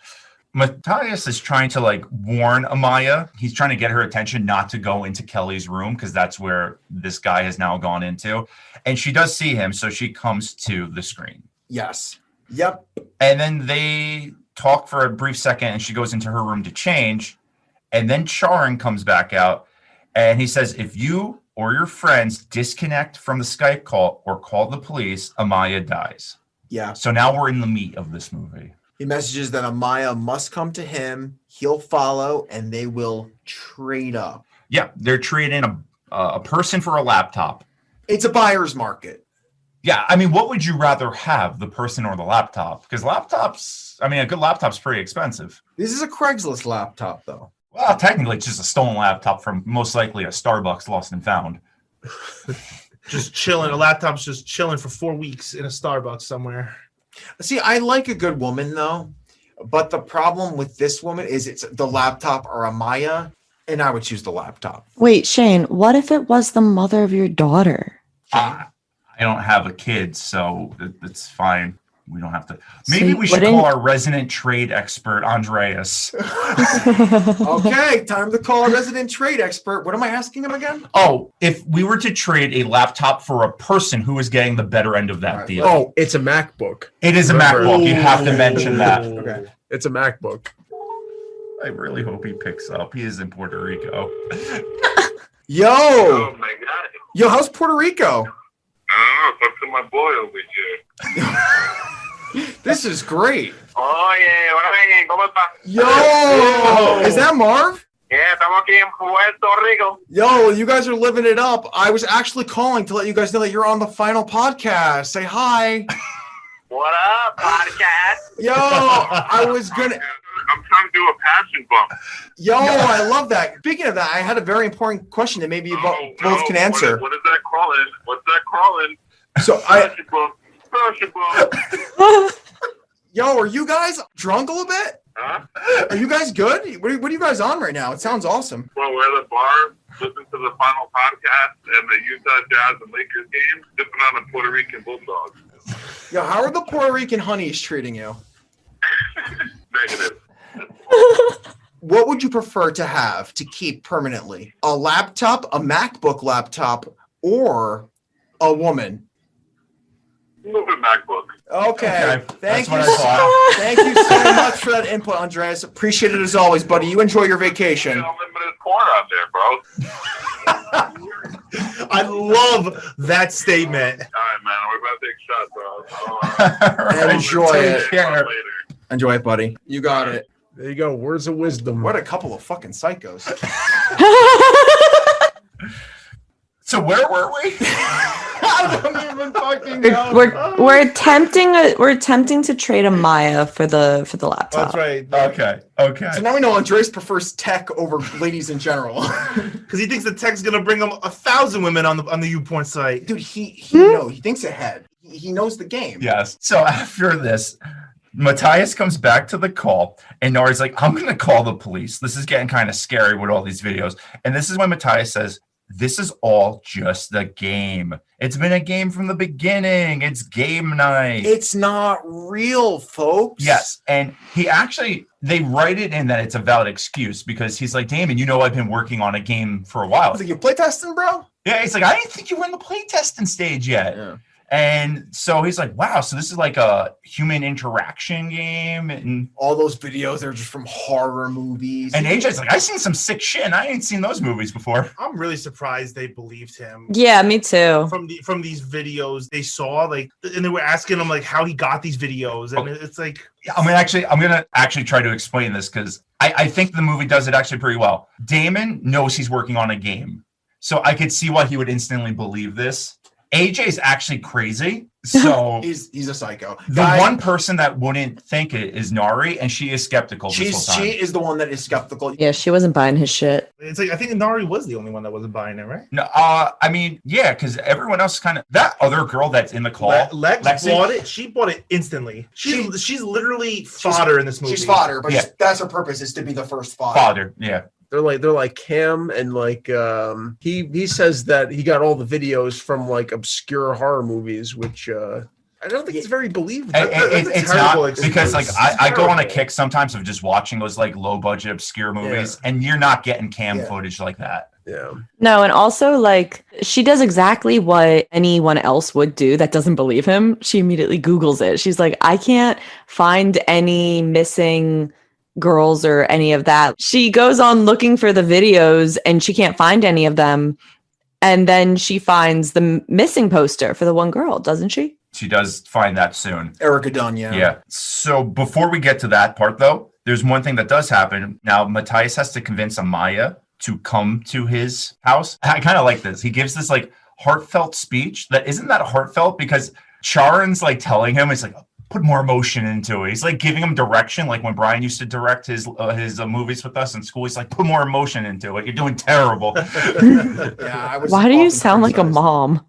Matthias is trying to like warn Amaya. He's trying to get her attention not to go into Kelly's room because that's where this guy has now gone into. And she does see him, so she comes to the screen. Yes. Yep. And then they talk for a brief second and she goes into her room to change. And then Charon comes back out and he says, if you or your friends disconnect from the Skype call or call the police, Amaya dies. Yeah. So now we're in the meat of this movie. He messages that Amaya must come to him. He'll follow, and they will trade up. Yeah, they're trading a person for a laptop. It's a buyer's market. Yeah, I mean, what would you rather have, the person or the laptop? Because laptops, I mean, a good laptop's pretty expensive. This is a Craigslist laptop, though. Well, technically, it's just a stolen laptop from most likely a Starbucks lost and found. Just chilling. A laptop's just chilling for 4 weeks in a Starbucks somewhere. See, I like a good woman though, but the problem with this woman is it's the laptop or a Maya, and I would choose the laptop. Wait, Shane, what if it was the mother of your daughter? I don't have a kid, so it's fine. We don't have to. So Maybe you we should wouldn't- call our resident trade expert, Andreas. Okay, time to call a resident trade expert. What am I asking him again? Oh, if we were to trade a laptop for a person, who is getting the better end of that Right. deal? Oh, it's a MacBook. It is a Remember- MacBook. You have to mention that. Okay. It's a MacBook. I really hope he picks up. He is in Puerto Rico. Yo, Oh my god. yo, how's Puerto Rico? I don't know. Talk to my boy over here. This is great. Oye, oye, ¿cómo estás? Yo, is that Marv? Yeah, estamos aquí en Puerto Rico. Yo, you guys are living it up. I was actually calling to let you guys know that you're on the final podcast. Say hi. What up, podcast? Yo, I was gonna. I'm trying to do a passion bump. Yo, I love that. Speaking of that, I had a very important question that maybe you both can answer. What is that crawling? What's that crawling? So I, Passion bump. Passion bump. yo, are you guys drunk a little bit? Huh? Are you guys good? What are you guys on right now? It sounds awesome. Well, we're at the bar, listening to the final podcast and the Utah Jazz and Lakers game, sipping on a Puerto Rican bulldog. Yo, how are the Puerto Rican honeys treating you? Negative. What would you prefer to have to keep permanently? A laptop, a MacBook laptop, or a woman? Move it MacBook. Okay. Okay, Thank that's you. what I thought. Thank you so much for that input, Andreas. Appreciate it as always, buddy. You enjoy your vacation. Unlimited porn out there, bro. I love that statement. All right, man. We're about to take shots, bro. So, Enjoy Take it. care. later. Enjoy it, buddy. You got it. There you go. Words of wisdom. What a couple of fucking psychos. So where were we? I don't even fucking know. We're attempting to trade a Maya for the laptop. That's right. Okay. So now we know Andreas prefers tech over ladies in general. Because he thinks the tech's gonna bring him 1,000 women on the YouPorn site. Dude, he thinks ahead. He knows the game. Yes. So after this, Matthias comes back to the call, and Nori's like, I'm going to call the police. This is getting kind of scary with all these videos. And this is when Matthias says, this is all just a game. It's been a game from the beginning. It's game night. It's not real, folks. Yes. And they write it in that it's a valid excuse because he's like, Damian, I've been working on a game for a I while. was like, you play testing, bro? Yeah. He's like, I didn't think you were in the playtesting stage yet. Yeah. And so he's like, wow, so this is like a human interaction game. And All those videos, they're just from horror movies. AJ's like, I've seen some sick shit, and I ain't seen those movies before. I'm really surprised they believed him. Yeah, me too. From these videos they saw, like, and they were asking him like how he got these videos, and it's like, Yeah, I'm gonna actually try to explain this because I think the movie does it actually pretty well. Damon knows he's working on a game, so I could see why he would instantly believe this. AJ's actually crazy, so he's a psycho. the one person that wouldn't think it is Nari, and she is skeptical this whole time. She is the one that is skeptical. Yeah, she wasn't buying his shit. it's like I think Nari was the only one that wasn't buying it, right? No, I mean, yeah, because everyone else kind of that other girl that's in the call. Lex Lexi? bought it. She bought it instantly. She's literally fodder in this movie. She's fodder, but Yeah. that's her purpose, is to be the first fodder. Father, yeah. They're like Cam, and like he says that he got all the videos from like obscure horror movies, which I don't think it's very believable. It's terrible not excuse. because like It's I go on a terrible. kick sometimes of just watching those like low budget obscure movies, and you're not getting cam Yeah. footage like that. Yeah. No, and also like she does exactly what anyone else would do that doesn't believe him. She immediately Googles it. She's like, I can't find any missing girls or any of that. She goes on looking for the videos and she can't find any of them. And then she finds the missing poster for the one girl, doesn't she? She does find that soon. Erica Dunn, yeah. Yeah. So before we get to that part though, there's one thing that does happen. Now Matthias has to convince Amaya to come to his house. I kind of like this. He gives this like heartfelt speech that isn't that heartfelt because Charon's like telling him, it's like, put more emotion into it. He's like giving him direction, like when Brian used to direct his movies with us in school. He's like, put more emotion into it. You're doing terrible. Why do you sound like a mom?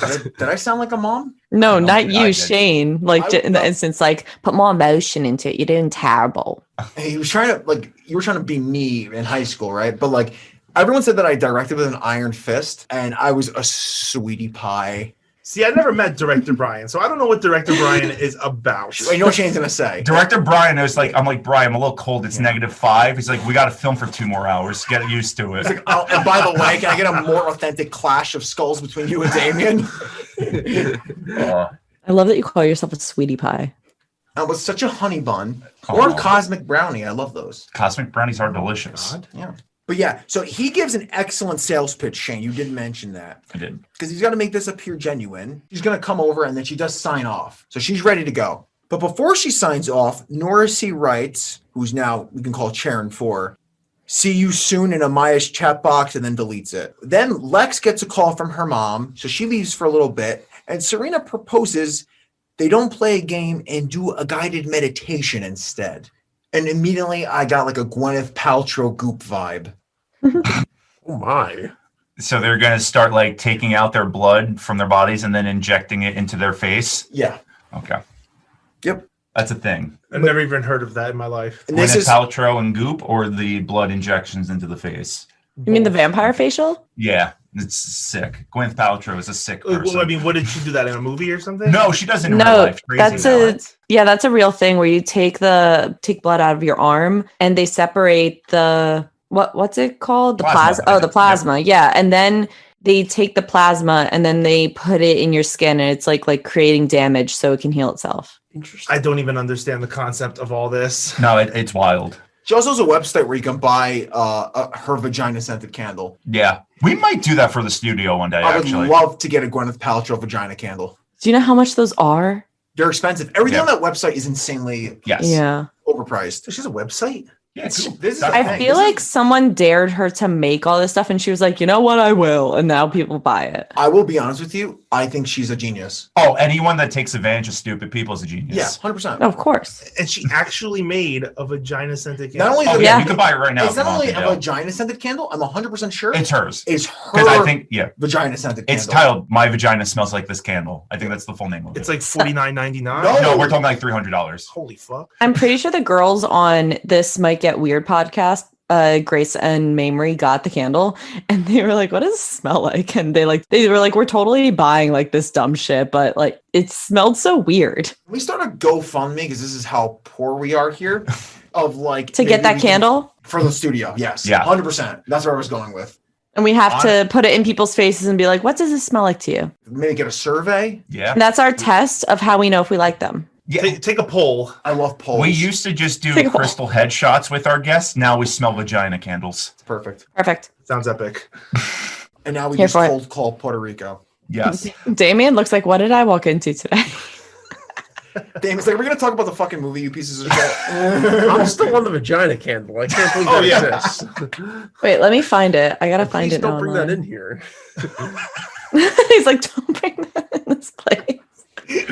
Did I sound like a mom? No, don't not think I you, did. Shane. Like in the instance, like put more emotion into it. You're doing terrible. He was trying to, like, you were trying to be me in high school, right? But like, everyone said that I directed with an iron fist, and I was a sweetie pie. See, I never met Director Brian, so I don't know what Director Brian is about. You know what Shane's gonna say? Director Brian is like, I'm like, Brian, I'm a little cold. It's -5. He's like, we got to film for 2 more hours. Get used to it. He's like, oh, and by the way, can I get a more authentic clash of skulls between you and Damian? I love that you call yourself a sweetie pie. With such a honey bun or a cosmic brownie. I love those. Cosmic brownies are delicious. Yeah. But yeah, so he gives an excellent sales pitch, Shane. You didn't mention that. I did. Because he's got to make this appear genuine. She's going to come over, and then she does sign off. So she's ready to go. But before she signs off, Nora C. writes, who's now, we can call Charon 4, see you soon in Amaya's chat box, and then deletes it. Then Lex gets a call from her mom, so she leaves for a little bit, and Serena proposes they don't play a game and do a guided meditation instead. And immediately I got like a Gwyneth Paltrow Goop vibe. Oh my. So they're going to start like taking out their blood from their bodies and then injecting it into their face? Yeah. Okay. Yep. That's a thing. I've never even heard of that in my life. And this Gwyneth is Paltrow and Goop, or the blood injections into the face? You mean the vampire facial? Yeah, it's sick. Gwyneth Paltrow is a sick person. Well, I mean, what did she do that in a movie or something? No, she doesn't in real No, life. Crazy that's now. that's a real thing where you take blood out of your arm and they separate the what's it called? The Plasma. plasma. Oh, the plasma. Yeah. And then they take the plasma and then they put it in your skin and it's like creating damage so it can heal itself. Interesting. I don't even understand the concept of all this. No, it's wild. she also has a website where you can buy her vagina scented candle. Yeah, we might do that for the studio one day. I would Actually, love to get a Gwyneth Paltrow vagina candle. Do you know how much those are? They're expensive. Everything Yeah. on that website is insanely yes. Yeah. overpriced. She has a website? Yeah, it's cool. This is That's the I thing. fine. feel like someone dared her to make all this stuff and she was like, you know what, I will. And now people buy it. I will be honest with you. I think she's a genius. Oh, anyone that takes advantage of stupid people is a genius. Yeah, 100%. Of course. And she actually made a vagina scented Not only Oh, the, yeah, Yeah. you can buy it right now. it's if you not want only to, a Dale. vagina scented candle. I'm 100% sure It's hers. it's Because I her think, vagina scented candle. it's titled "My Vagina Smells Like This Candle." I think that's the full name of it. It's like $49.99. No. no, we're talking like $300. Holy fuck. I'm pretty sure the girls on This Might Get Weird podcast, Grace and Mamrie, got the candle and they were like, what does it smell like? And they were like, we're totally buying like this dumb shit, but like it smelled so weird. Can we start a GoFundMe because this is how poor we are here. Of like To get maybe that we can- candle. for the studio. Yes. Yeah. 100%. That's where I was going with. And we have to put it in people's faces and be like, what does this smell like to you? Maybe get a survey. Yeah. And that's our test of how we know if we like them. Yeah. Take a poll. I love polls. We used to just do Take a- crystal headshots with our guests. Now we smell vagina candles. It's perfect. Perfect. Sounds epic. And now we Here just for it. cold call Puerto Rico. Yes. Damian looks like, what did I walk into today? Damien's like, we're going to talk about the fucking movie, you pieces of shit. I'm still on the vagina candle. I can't believe Oh, that yeah. exists. Wait, let me find it. I gotta find Please it. don't bring that online. in here. He's like, don't bring that in this place.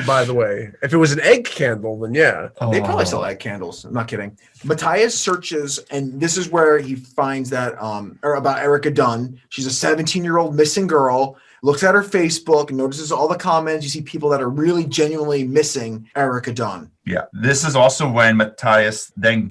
By the way, if it was an egg candle, then yeah. They probably Oh. still had candles. I'm not kidding. Matthias searches, and this is where he finds that or about Erica Dunn. She's a 17-year-old missing girl. Looks at her Facebook and notices all the comments. You see people that are really genuinely missing Erica Dunn. Yeah. This is also when Matthias then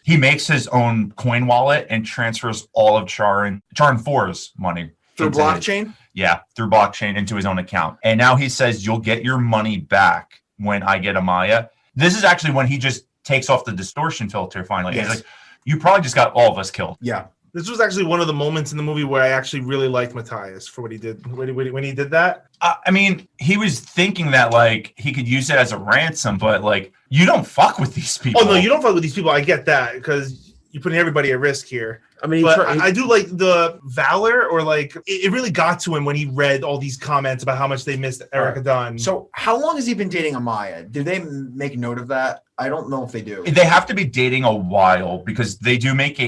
he makes his own coin wallet and transfers all of Charon 4's money. Through into his- blockchain? Yeah, through blockchain into his own account. And now he says, you'll get your money back when I get Amaya. This is actually when he just takes off the distortion filter finally. Yes. He's like, you probably just got all of us killed. Yeah. This was actually one of the moments in the movie where I actually really liked Matthias for what he did. When he did that, I mean, he was thinking that like he could use it as a ransom, but like you don't fuck with these people. oh no, you don't fuck with these people. I get that because you're putting everybody at risk here. I mean, But I do like the valor, or like it really got to him when he read all these comments about how much they missed Erica Dunn. So how long has he been dating Amaya? Did they make note of that? I don't know if they do. They have to be dating a while because they do make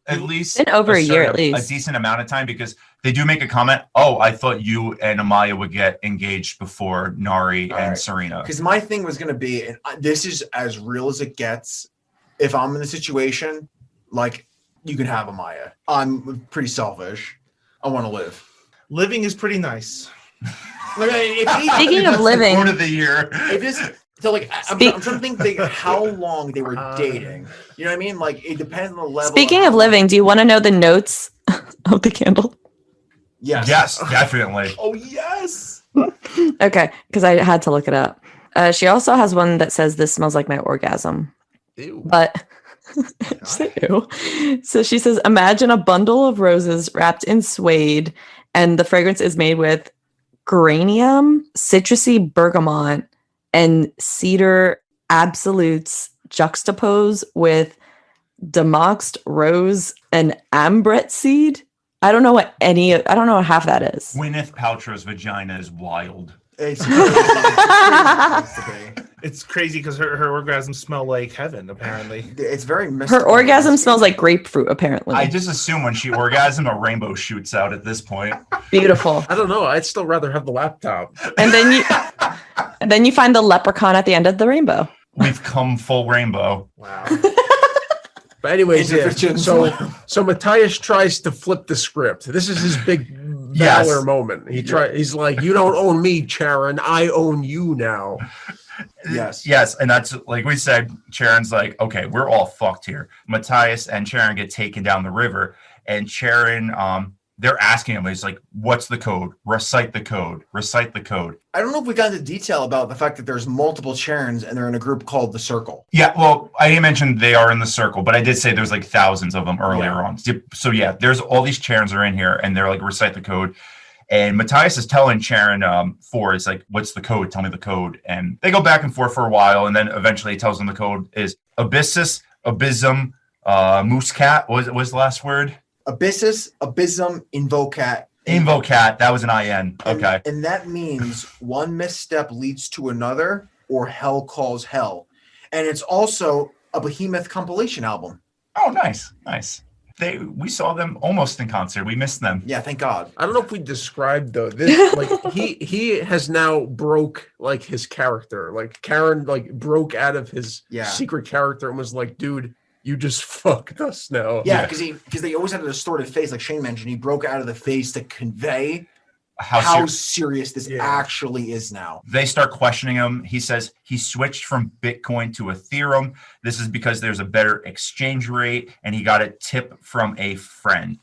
at least Been over a year certain- at least. a decent amount of time because They do make a comment. Oh, I thought you and Amaya would get engaged before Nari All and right. Serena. Because my thing was going to be, and this is as real as it gets. If I'm in the situation, like, you can have Amaya. I'm pretty selfish. I want to live. Living is pretty nice. Like, Speaking of That's the living- quote of the year. It is so like I'm trying to think how long they were dating. You know what I mean? Like it depends on the level. Speaking of living, do you want to know the notes of the candle? Yes. Yes, definitely. Oh yes. Okay, because I had to look it up. She also has one that says, "This smells like my orgasm." Ew. But ew. So she says, imagine a bundle of roses wrapped in suede, and the fragrance is made with geranium, citrusy bergamot, and cedar absolutes juxtaposed with damoxed rose and ambret seed. I don't know what half that is. Gwyneth Paltrow's vagina is wild. It's crazy. It's crazy because her orgasms smell like heaven, apparently. It's very Her mystical. orgasm smells like grapefruit, apparently. I just assume when she orgasms, a rainbow shoots out at this point. Beautiful. I don't know. I'd still rather have the laptop. And then you find the leprechaun at the end of the rainbow. We've come full rainbow. Wow. But anyways, Insufficient so Matthias tries to flip the script. This is his big Yes. valor moment. He's like, you don't own me, Charon. I own you now. Yes. And that's like we said, Charon's like, okay, we're all fucked here. Matthias and Charon get taken down the river, and Charon, they're asking him, he's like, what's the code? Recite the code. Recite the code. I don't know if we got into detail about the fact that there's multiple Charons and they're in a group called the Circle. Yeah, well, I didn't mention they are in the circle, but I did say there's like thousands of them earlier on. So yeah, there's all these Charons are in here, and they're like, recite the code. And Matthias is telling Charon 4, it's like, what's the code? Tell me the code. And they go back and forth for a while, and then eventually he tells them the code is abyssus, abysm, moosecat. What was the last word? Abyssus, abysm, invocat. Invocat. That was an IN. Okay. And that means one misstep leads to another, or hell calls hell. And it's also a Behemoth compilation album. Oh, nice. We saw them almost in concert. We missed them. Yeah, thank God. I don't know if we described though this like he has now broke like his character. Like Karen like broke out of his secret character and was like, dude, you just fucked us now. Yeah, because they always had a distorted face, like Shane mentioned. He broke out of the face to convey how serious this actually is now. They start questioning him. He says he switched from Bitcoin to Ethereum. This is because there's a better exchange rate, and he got a tip from a friend.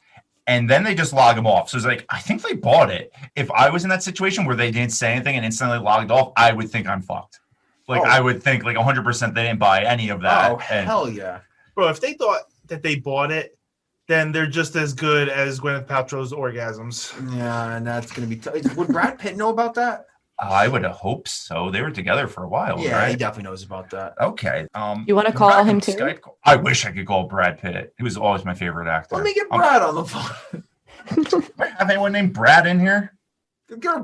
And then they just log him off. So it's like, I think they bought it. If I was in that situation where they didn't say anything and instantly logged off, I would think I'm fucked. I would think like 100% they didn't buy any of that. Oh, hell yeah. Bro, if they thought that they bought it, then they're just as good as Gwyneth Paltrow's orgasms. Yeah, and that's going to be would Brad Pitt know about that? I would hope so. They were together for a while, Yeah, right? he definitely knows about that. Okay. You want to call him too? Skype call. I wish I could call Brad Pitt. He was always my favorite actor. Let me get Brad on the phone. Do I have anyone named Brad in here?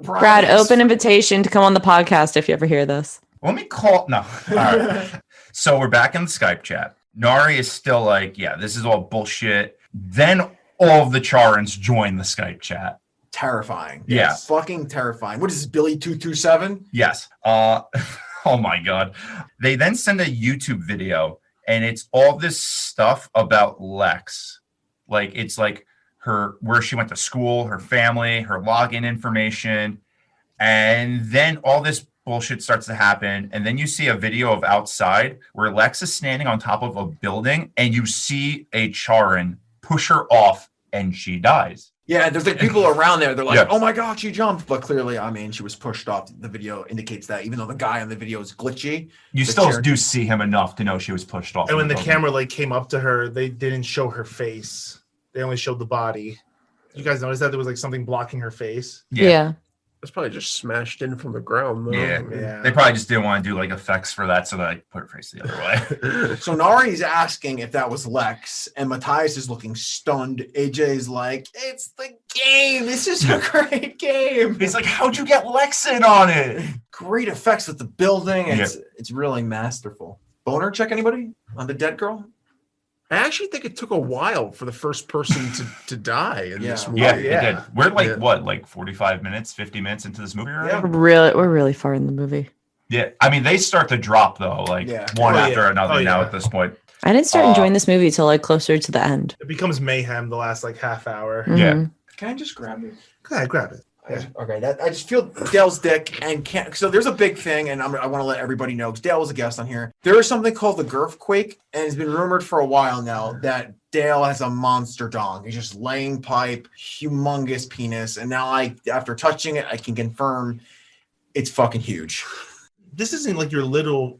Brad, open invitation to come on the podcast if you ever hear this. Let me call. No. All right. So we're back in the Skype chat. Nari is still like, yeah, this is all bullshit. Then all of the Charons join the Skype chat. Terrifying. Yeah. Fucking terrifying. What is this, Billy 227? Yes. Oh my God. They then send a YouTube video, and it's all this stuff about Lex. Like, it's like where she went to school, her family, her login information. And then all this bullshit starts to happen, and then you see a video of outside where Lex is standing on top of a building, and you see a Charon push her off, and she dies. Yeah, there's like people around there. They're like, oh my God, she jumped. But clearly, I mean, she was pushed off. The video indicates that, even though the guy on the video is glitchy. You still do see him enough to know she was pushed off. And when the camera like came up to her, they didn't show her face. They only showed the body. You guys notice that there was like something blocking her face? Yeah. It's probably just smashed in from the ground, though. Yeah. They probably just didn't want to do like effects for that, so they like, put her face the other way. So Nari's asking if that was Lex, and Matthias is looking stunned. AJ's like, it's the game. This is a great game. He's like, how'd you get Lex in on it? Great effects with the building. It's really masterful. Boner check anybody on the dead girl? I actually think it took a while for the first person to die in this movie. Yeah, it did. We're like, Yeah. what, like 45 minutes, 50 minutes into this movie already? Yeah. We're really far in the movie. Yeah. I mean, they start to drop, though, like Yeah. one Oh, after yeah. another Oh, now yeah. at this point. I didn't start enjoying this movie till like closer to the end. It becomes mayhem the last like half hour. Yeah. Mhm. Can I just grab it? Go ahead, grab it. Okay, I just feel Dale's dick and can't. So there's a big thing, and I want to let everybody know because Dale was a guest on here. There is something called the Girthquake, and it's been rumored for a while now that Dale has a monster dong. He's just laying pipe, humongous penis, and now after touching it, I can confirm it's fucking huge. This isn't like your literal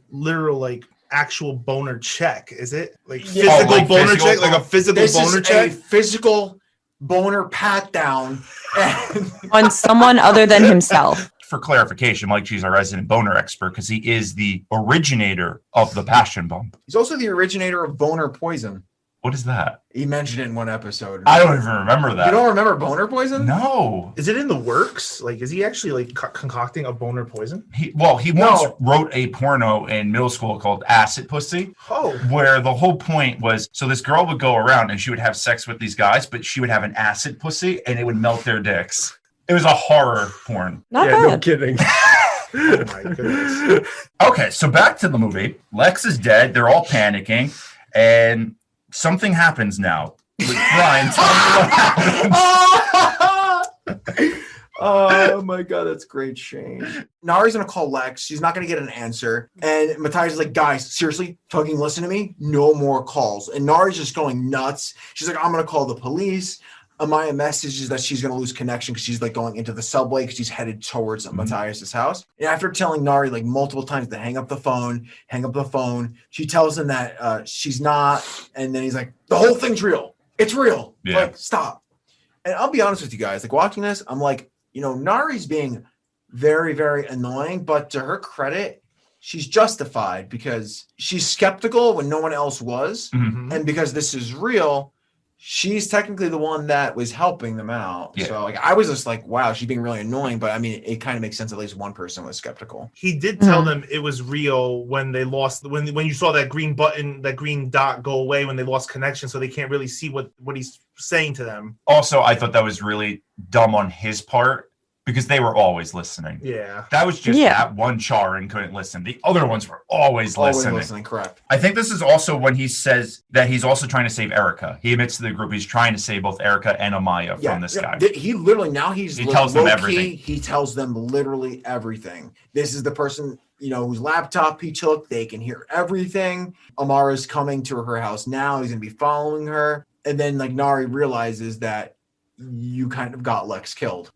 like actual boner check, is it? Like Yeah. physical like boner physical- check, like a physical This boner is check. a physical boner pat down. And On someone other than himself. For clarification, Mike G's our resident boner expert because he is the originator of the passion bump. he's also the originator of boner poison. What is that? He mentioned it in one episode. I don't even remember that. You don't remember boner poison? No. Is it in the works? Like, is he actually like concocting a boner poison? He No. once wrote a porno in middle school called Acid Pussy, Oh, where the whole point was, so this girl would go around and she would have sex with these guys, but she would have an acid pussy and it would melt their dicks. It was a horror porn. Not Yeah, no bad. kidding. oh my goodness. Okay, so back to the movie. Lex is dead. They're all panicking, and something happens now. Brian, tell me what happens. Oh my god, that's great, Shane. Nari's gonna call Lex. She's not gonna get an answer. And Matthias is like, guys, seriously, fucking listen to me. No more calls. And Nari's just going nuts. She's like, I'm gonna call the police. Amaya messages that she's gonna lose connection because she's like going into the subway because she's headed towards Matthias's house. And after telling Nari like multiple times to hang up the phone, she tells him that she's not. And then he's like, the whole thing's real. It's real. Yeah. Like, stop. And I'll be honest with you guys, like watching this, I'm like, you know, Nari's being very, very annoying, but to her credit, she's justified because she's skeptical when no one else was. Mhm. And because this is real, she's technically the one that was helping them out. Yeah. So like I was just like, wow, she's being really annoying. But I mean, it kind of makes sense. At least one person was skeptical. He did tell them it was real when they lost when you saw that green button, that green dot go away when they lost connection, so they can't really see what he's saying to them. Also, I thought that was really dumb on his part because they were always listening. Yeah. That was just Yeah. that one Charin couldn't listen. The other ones were always listening. Correct. I think this is also when he says that he's also trying to save Erica. He admits to the group he's trying to save both Erica and Amaya from this guy. He literally now he tells them low-key, everything. He tells them literally everything. This is the person, you know, whose laptop he took. They can hear everything. Amara's coming to her house now. He's gonna be following her. And then like Nari realizes that you kind of got Lex killed.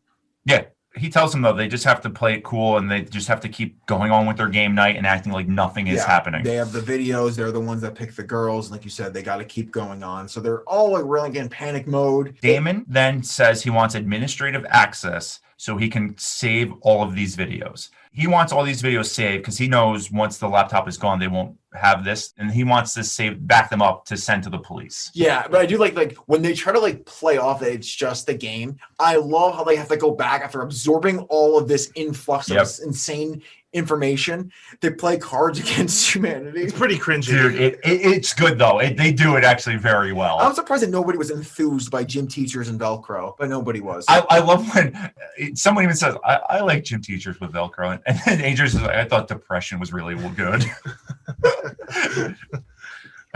Yeah. He tells them, though, they just have to play it cool and they just have to keep going on with their game night and acting like nothing is happening. They have the videos. They're the ones that pick the girls. Like you said, they got to keep going on. So they're all like really in panic mode. Damon then says he wants administrative access so he can save all of these videos. He wants all these videos saved because he knows once the laptop is gone, they won't have this. And he wants this saved, back them up to send to the police. Yeah, but I do like when they try to like play off that it's just a game. I love how they have to go back after absorbing all of this influx of this insane information. They play cards against humanity. It's pretty cringy. Dude, it's good, though. They do it actually very well. I'm surprised that nobody was enthused by gym teachers and Velcro, but nobody was. I love when someone even says, I like gym teachers with Velcro. And then Adrian says, I thought depression was really good.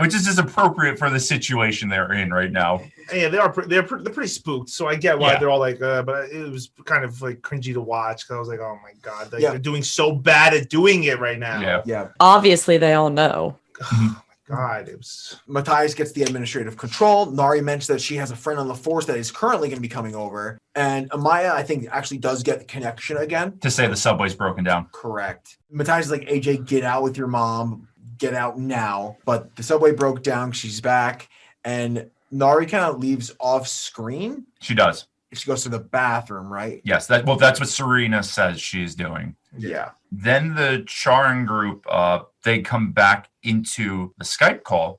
Which is just appropriate for the situation they're in right now. Yeah, they're pretty spooked, so I get why they're all like, but it was kind of like cringy to watch because I was like, oh my god, they're doing so bad at doing it right now. Yeah. Obviously, they all know. Oh my god, it was. Matthias gets the administrative control. Nari mentions that she has a friend on the force that is currently going to be coming over. And Amaya, I think, actually does get the connection again. To say the subway's broken down. Correct. Matthias is like, AJ, get out with your mom. Get out now. But the subway broke down. She's back. And Nari kind of leaves off screen. She does. She goes to the bathroom, right? Yes. That's what Serena says she's doing. Yeah. Then the Charin group, they come back into the Skype call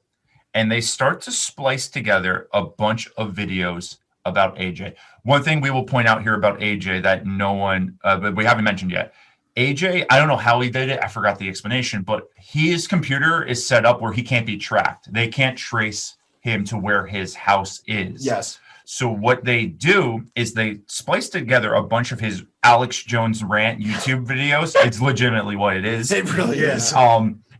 and they start to splice together a bunch of videos about AJ. One thing we will point out here about AJ that no one, but we haven't mentioned yet. AJ, I don't know how he did it. I forgot the explanation, but his computer is set up where he can't be tracked. They can't trace him to where his house is. Yes. So what they do is they splice together a bunch of his Alex Jones rant YouTube videos. It's legitimately what it is. It really is.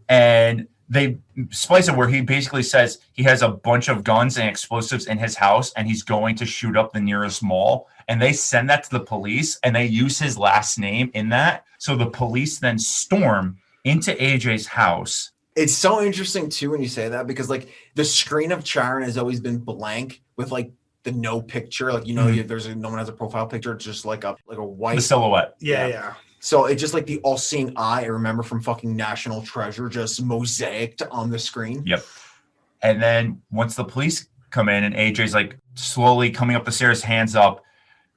And they splice it where he basically says he has a bunch of guns and explosives in his house and he's going to shoot up the nearest mall. And they send that to the police and they use his last name in that. So the police then storm into AJ's house. It's so interesting too when you say that, because like the screen of Charon has always been blank with like the no picture. Like, no one has a profile picture. It's just like a white The silhouette. Yeah. So it's just like the all-seeing eye I remember from fucking National Treasure, just mosaicked on the screen. Yep. And then once the police come in and AJ's like slowly coming up the stairs, hands up,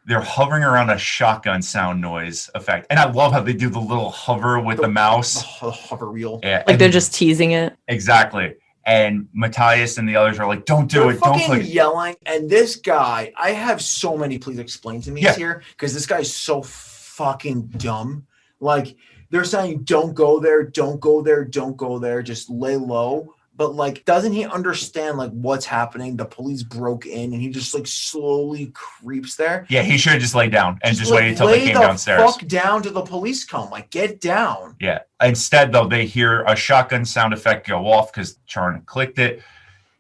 they're hovering around a shotgun sound noise effect. And I love how they do the little hover with the mouse. The hover wheel. Yeah, Like they're just teasing it. Exactly. And Matthias and the others are like, don't do They're it. Don't fucking click. yelling. And this guy, I have so many please explain to me here, because this guy's so fucking dumb. Like, they're saying, don't go there, don't go there, don't go there, just lay low. But like, doesn't he understand like what's happening? The police broke in and he just like slowly creeps there. Yeah, he should have just laid down and just like, waited until they came downstairs. Fuck down to the police come. Like, get down. Yeah. Instead, though, they hear a shotgun sound effect go off because Charon clicked it,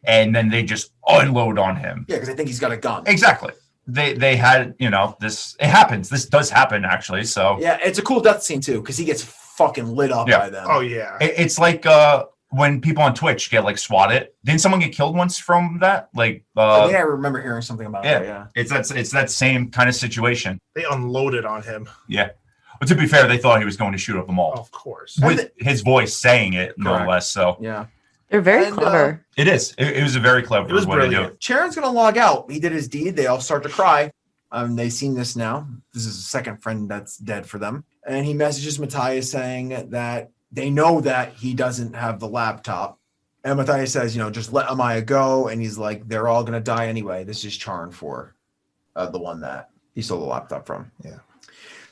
and then they just unload on him. Yeah, because I think he's got a gun. Exactly. They had, this. It happens. This does happen, actually. So yeah, it's a cool death scene too, because he gets fucking lit up by them. Oh yeah. It's like when people on Twitch get like swatted. Didn't someone get killed once from that? Like, I think I remember hearing something about that. Yeah, it's that same kind of situation. They unloaded on him. Yeah. But to be fair, they thought he was going to shoot up the mall. Of course. With his voice saying it, no Correct. less. So yeah. They're very clever. It is. It was a very clever It was way to do brilliant. it. Charon's gonna log out. He did his deed. They all start to cry. They've seen this now. This is the second friend that's dead for them. And he messages Matthias saying that they know that he doesn't have the laptop. And Matthias says, just let Amaya go. And he's like, they're all going to die anyway. This is Charon for the one that he stole the laptop from. Yeah.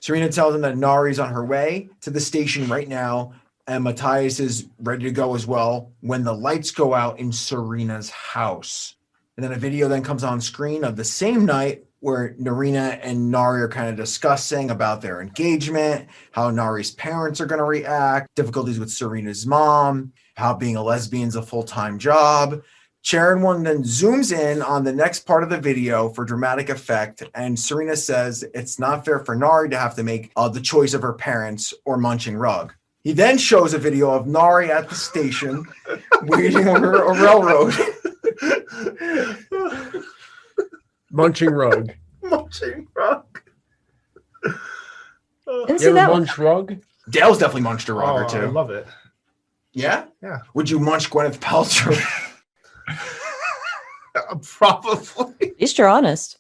Serena tells him that Nari's on her way to the station right now. And Matthias is ready to go as well when the lights go out in Serena's house. And then a video then comes on screen of the same night where Narina and Nari are kind of discussing about their engagement, how Nari's parents are going to react, difficulties with Serena's mom, how being a lesbian is a full-time job. Charon one then zooms in on the next part of the video for dramatic effect, and Serena says it's not fair for Nari to have to make the choice of her parents or munching rug. He then shows a video of Nari at the station waiting over a railroad. Munching rug. Munching rug. Didn't see You ever that one. munch rug? Dale's definitely munched a rug or I two. love it. Yeah? Yeah. Would you munch Gwyneth Paltrow? Probably. At least you're honest.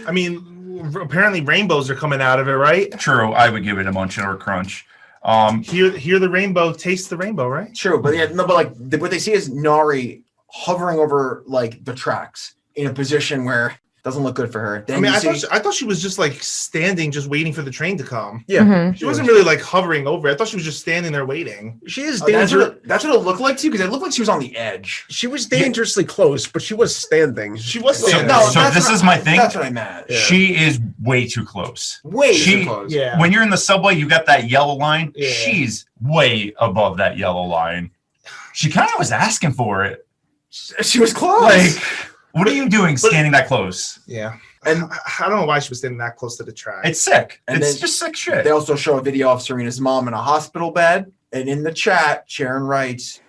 I mean, apparently rainbows are coming out of it, right? True. I would give it a munch or a crunch. Hear the rainbow, taste the rainbow, right? True, but what they see is Nari hovering over like the tracks in a position where it doesn't look good for her. Then I thought she was just like standing, just waiting for the train to come. Yeah. Mhm. She wasn't really like hovering over. I thought she was just standing there waiting. She is that's dangerous. what it looked like too, because it looked like she was on the edge. She was dangerously close, but she was standing. She was So- standing. no, there. this is my thing. That's what I meant. Yeah. She is way too close. Way She- too close. Yeah. When you're in the subway, you got that yellow line. Yeah. She's way above that yellow line. She kind of was asking for it. She was close. Like, what are you doing standing that close? Yeah. And- And I don't know why she was standing that close to the track. It's sick. And It's then just sick shit. they also show a video of Serena's mom in a hospital bed. And in the chat, Sharon writes,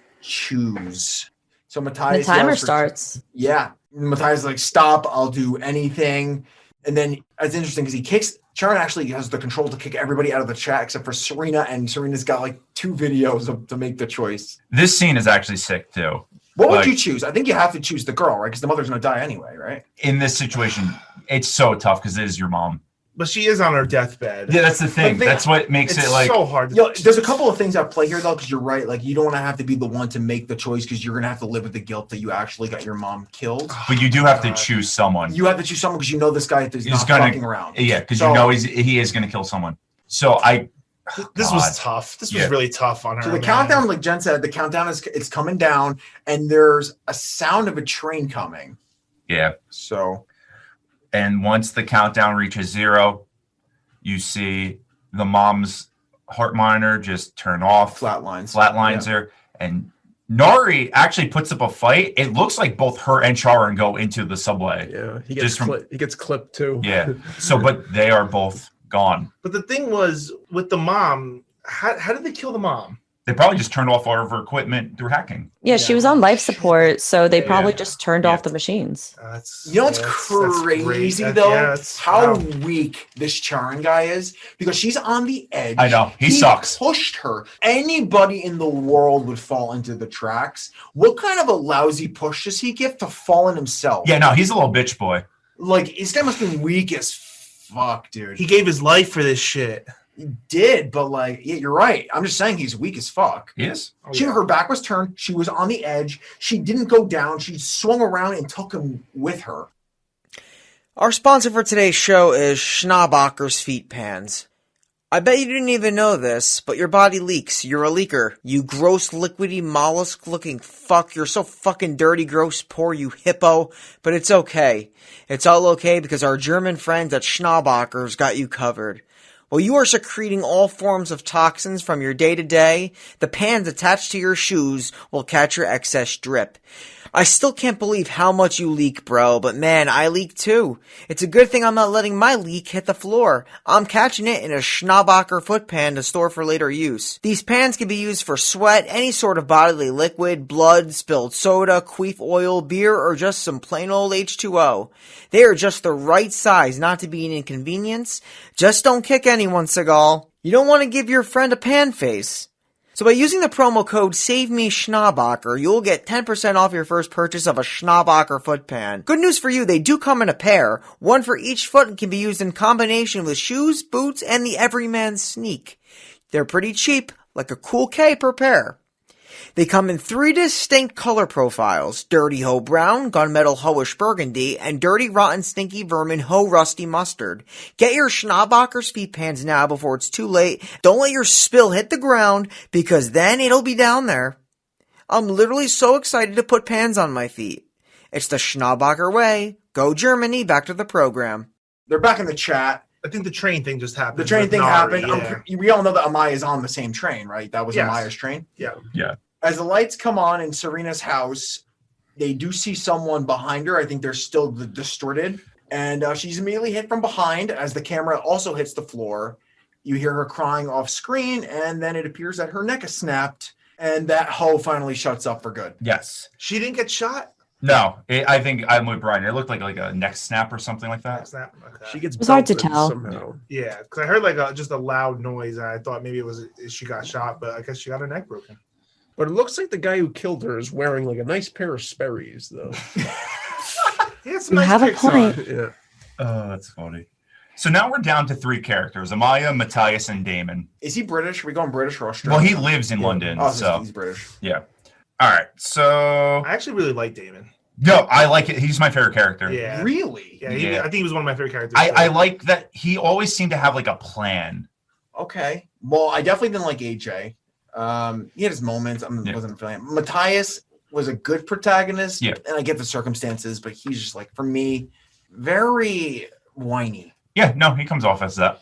choose. So The Matthias timer yells for- starts. Yeah. Matthias is like, stop, I'll do anything. And then it's interesting because he kicks, Sharon actually has the control to kick everybody out of the chat except for Serena. And Serena's got like 2 videos to make the choice. This scene is actually sick too. What would Like- you choose? I think you have to choose the girl, right? Because the mother's going to die anyway, right? In this situation, it's so tough because it is your mom. But she is on her deathbed. Yeah, that's the thing. But they- That's what makes It's it like. so hard. Yo, there's a couple of things at play here, though, because you're right. Like, you don't want to have to be the one to make the choice because you're going to have to live with the guilt that you actually got your mom killed. But you do have to God. choose someone. You have to choose someone because you know this guy is He's not gonna- fucking around. Yeah, because So- you know he is going to kill someone. So I This God. was tough. This was Yeah. really tough on her. So the man. countdown, like Jen said, the countdown it's coming down, and there's a sound of a train coming. Yeah. So And once the countdown reaches 0, you see the mom's heart monitor just turn off. flatlines Her. And Nori actually puts up a fight. It looks like both her and Charon go into the subway. Yeah, he Just gets clipped too. Yeah. So, but they are both gone. But the thing was with the mom. How did they kill the mom? They probably just turned off all of her equipment through hacking. Yeah, she was on life support, so they probably Yeah. just turned Yeah. off the machines. You know what's crazy though? How weak this Charon guy is, because she's on the edge. I know. He sucks. Pushed her. Anybody in the world would fall into the tracks. What kind of a lousy push does he give to fall in himself? Yeah, no, he's a little bitch boy. Like, this guy must have been weak as fuck, dude. He gave his life for this shit. He did, but like, yeah, you're right. I'm just saying he's weak as fuck. He is. Her back was turned. She was on the edge. She didn't go down. She swung around and took him with her. Our sponsor for today's show is Schnabacher's Feet Pans. I bet you didn't even know this, but your body leaks. You're a leaker. You gross, liquidy, mollusk-looking fuck. You're so fucking dirty, gross, poor, you hippo. But it's okay. It's all okay because our German friends at Schnabacher's got you covered. While you are secreting all forms of toxins from your day-to-day, the pans attached to your shoes will catch your excess drip. I still can't believe how much you leak, bro, but man, I leak too. It's a good thing I'm not letting my leak hit the floor. I'm catching it in a Schnabacher foot pan to store for later use. These pans can be used for sweat, any sort of bodily liquid, blood, spilled soda, queef oil, beer, or just some plain old H2O. They are just the right size not to be an inconvenience. Just don't kick anyone, Seagal. You don't want to give your friend a pan face. So by using the promo code SAVEMESCHNABACHER, you'll get 10% off your first purchase of a Schnabacher foot pan. Good news for you, they do come in a pair, one for each foot, and can be used in combination with shoes, boots, and the everyman's sneak. They're pretty cheap, like a cool K per pair. They come in 3 distinct color profiles: Dirty Ho Brown, Gunmetal Hoish Burgundy, and Dirty Rotten Stinky Vermin Ho Rusty Mustard. Get your Schnabacher's feet pans now before it's too late. Don't let your spill hit the ground, because then it'll be down there. I'm literally so excited to put pans on my feet. It's the Schnabacher way. Go Germany, back to the program. They're back in the chat. I think the train thing just happened. The train with thing Nari, happened. yeah. We all know that Amaya is on the same train, right? That was Yes. Amaya's train. Yeah. Yeah. As the lights come on in Serena's house, they do see someone behind her. I think they're still distorted. And she's immediately hit from behind as the camera also hits the floor. You hear her crying off screen, and then it appears that her neck is snapped, and that hoe finally shuts up for good. Yes. She didn't get shot. No, I think I'm with Brian. It looked like a neck snap or something like that. Snap. Okay. She gets It was hard to belted tell. somehow. Yeah, because I heard like just a loud noise, and I thought maybe it was she got shot, but I guess she got her neck broken. But it looks like the guy who killed her is wearing like a nice pair of Sperry's, though. He had some You nice have a kicks on. point. Yeah. Oh, that's funny. So now we're down to 3 characters: Amaya, Matthias, and Damon. Is he British? Are we going British or Well, Australian? he lives in London, Oh, so he's British. yeah. All right, so I actually really like Damon. no, I like it. He's my favorite character. Yeah. Really? Yeah, Yeah. I think he was one of my favorite characters. I like that he always seemed to have like a plan. Okay. Well, I definitely didn't like AJ. He had his moments. I wasn't a fan. Matthias was a good protagonist, Yeah. and I get the circumstances, but he's just like, for me, very whiny. Yeah, no, he comes off as that.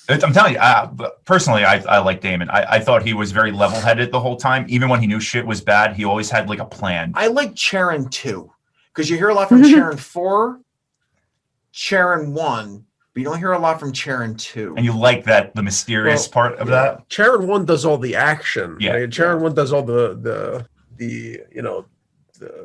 I'm telling you, personally, I like Damon. I thought he was very level-headed the whole time. Even when he knew shit was bad, he always had like a plan. I like Charon 2, because you hear a lot from Charon 4, Charon 1, but you don't hear a lot from Charon 2. And you like that the mysterious part of that. Charon 1 does all the action. Yeah. Right? Charon 1 does all the you know,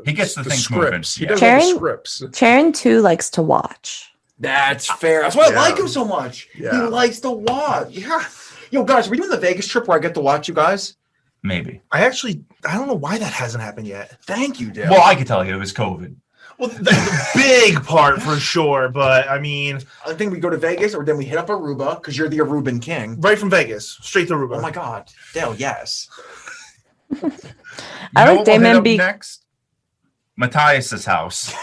He gets the things scripts. moving. He does Charon- all the scripts. Charon 2 likes to watch. That's fair. That's why Yeah. I like him so much. He Yeah. likes to watch. Yeah. Yo, guys, are we doing the Vegas trip where I get to watch you guys? Maybe. I don't know why that hasn't happened yet. Thank you, Dale. Well, I could tell you it was COVID. Well, the big part for sure, but I mean, I think we go to Vegas, or then we hit up Aruba, because you're the Aruban king. right from Vegas, straight to Aruba. Oh my God, Dale, yes. I You know like what we'll Damon hit up be- next? Matthias's house.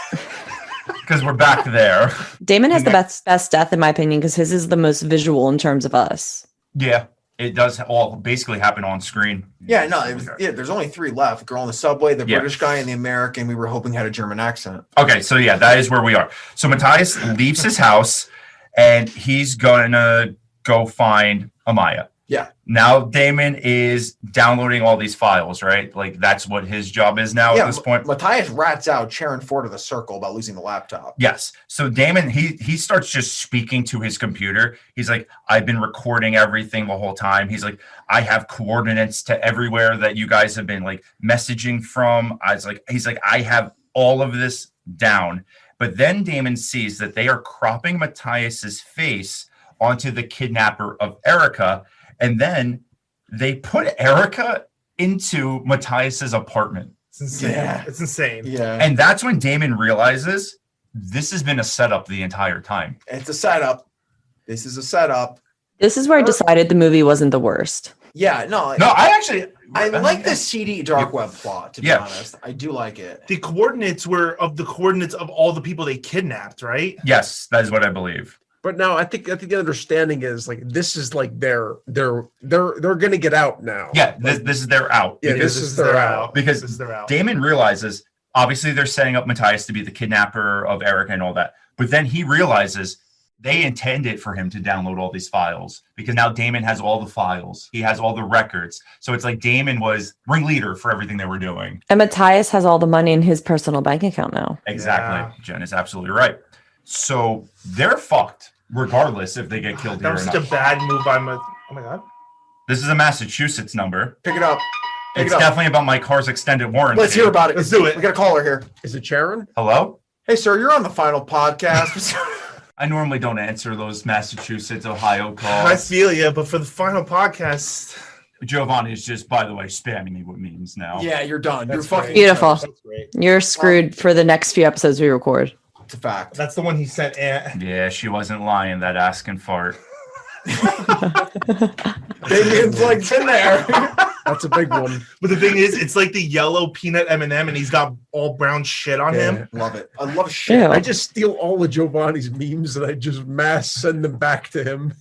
Because we're back there. Damon has the Next. best death in my opinion because his is the most visual in terms of us. Yeah. it does all basically happen on screen. Yeah, no, there's only 3 left. The girl on the subway, the Yeah. British guy, and the American. We were hoping had a German accent. Okay, so yeah, that is where we are. So Matthias leaves his house, and he's gonna go find Amaya. Yeah. Now Damon is downloading all these files, right? Like that's what his job is now at this point. Matthias rats out Sharon Ford of the Circle about losing the laptop. Yes. So Damon, he starts just speaking to his computer. He's like, I've been recording everything the whole time. He's like, I have coordinates to everywhere that you guys have been like messaging from. He's like, I have all of this down. But then Damon sees that they are cropping Matthias's face onto the kidnapper of Erica. And then they put Erica into Matthias's apartment. It's insane. Yeah. It's insane. Yeah. And that's when Damon realizes this has been a setup the entire time. It's a setup. This is a setup. This is where I decided the movie wasn't the worst. Yeah, no. No, I like the CD dark web plot, to be honest. I do like it. The coordinates were of the coordinates of all the people they kidnapped, right? Yes, that is what I believe. But no, I think the understanding is like this is like they're gonna get out now. Yeah, this is their out. Yeah, because this is their out. Because This is their out. Damon realizes, obviously they're setting up Matthias to be the kidnapper of Erica and all that. But then he realizes they intended for him to download all these files because now Damon has all the files. He has all the records. So it's like Damon was ringleader for everything they were doing. And Matthias has all the money in his personal bank account now. Exactly. Yeah. Jen is absolutely right. So they're fucked regardless if they get killed That here was or such not. a bad move by my. Oh my god. This is a Massachusetts number. Pick it up. Pick It's it up. definitely about my car's extended warranty. Let's hear about it. Let's do it. We got a caller here. Is it Sharon? Hello? Hey, sir, you're on the final podcast. I normally don't answer those Massachusetts, Ohio I calls. feel you, but for the final podcast, Giovanni is just, by the way, spamming me with memes now. Yeah, you're done. That's You're fucking great. Beautiful. That's great. You're screwed for the next few episodes we record. It's a fact. That's the one he sent. Yeah, she wasn't lying, that asking fart. Damian's like in there. That's a big one. But the thing is, it's like the yellow peanut M&M, and he's got all brown shit on him. Love it. I love shit. Ew. I just steal all of Giovanni's memes and I just mass send them back to him.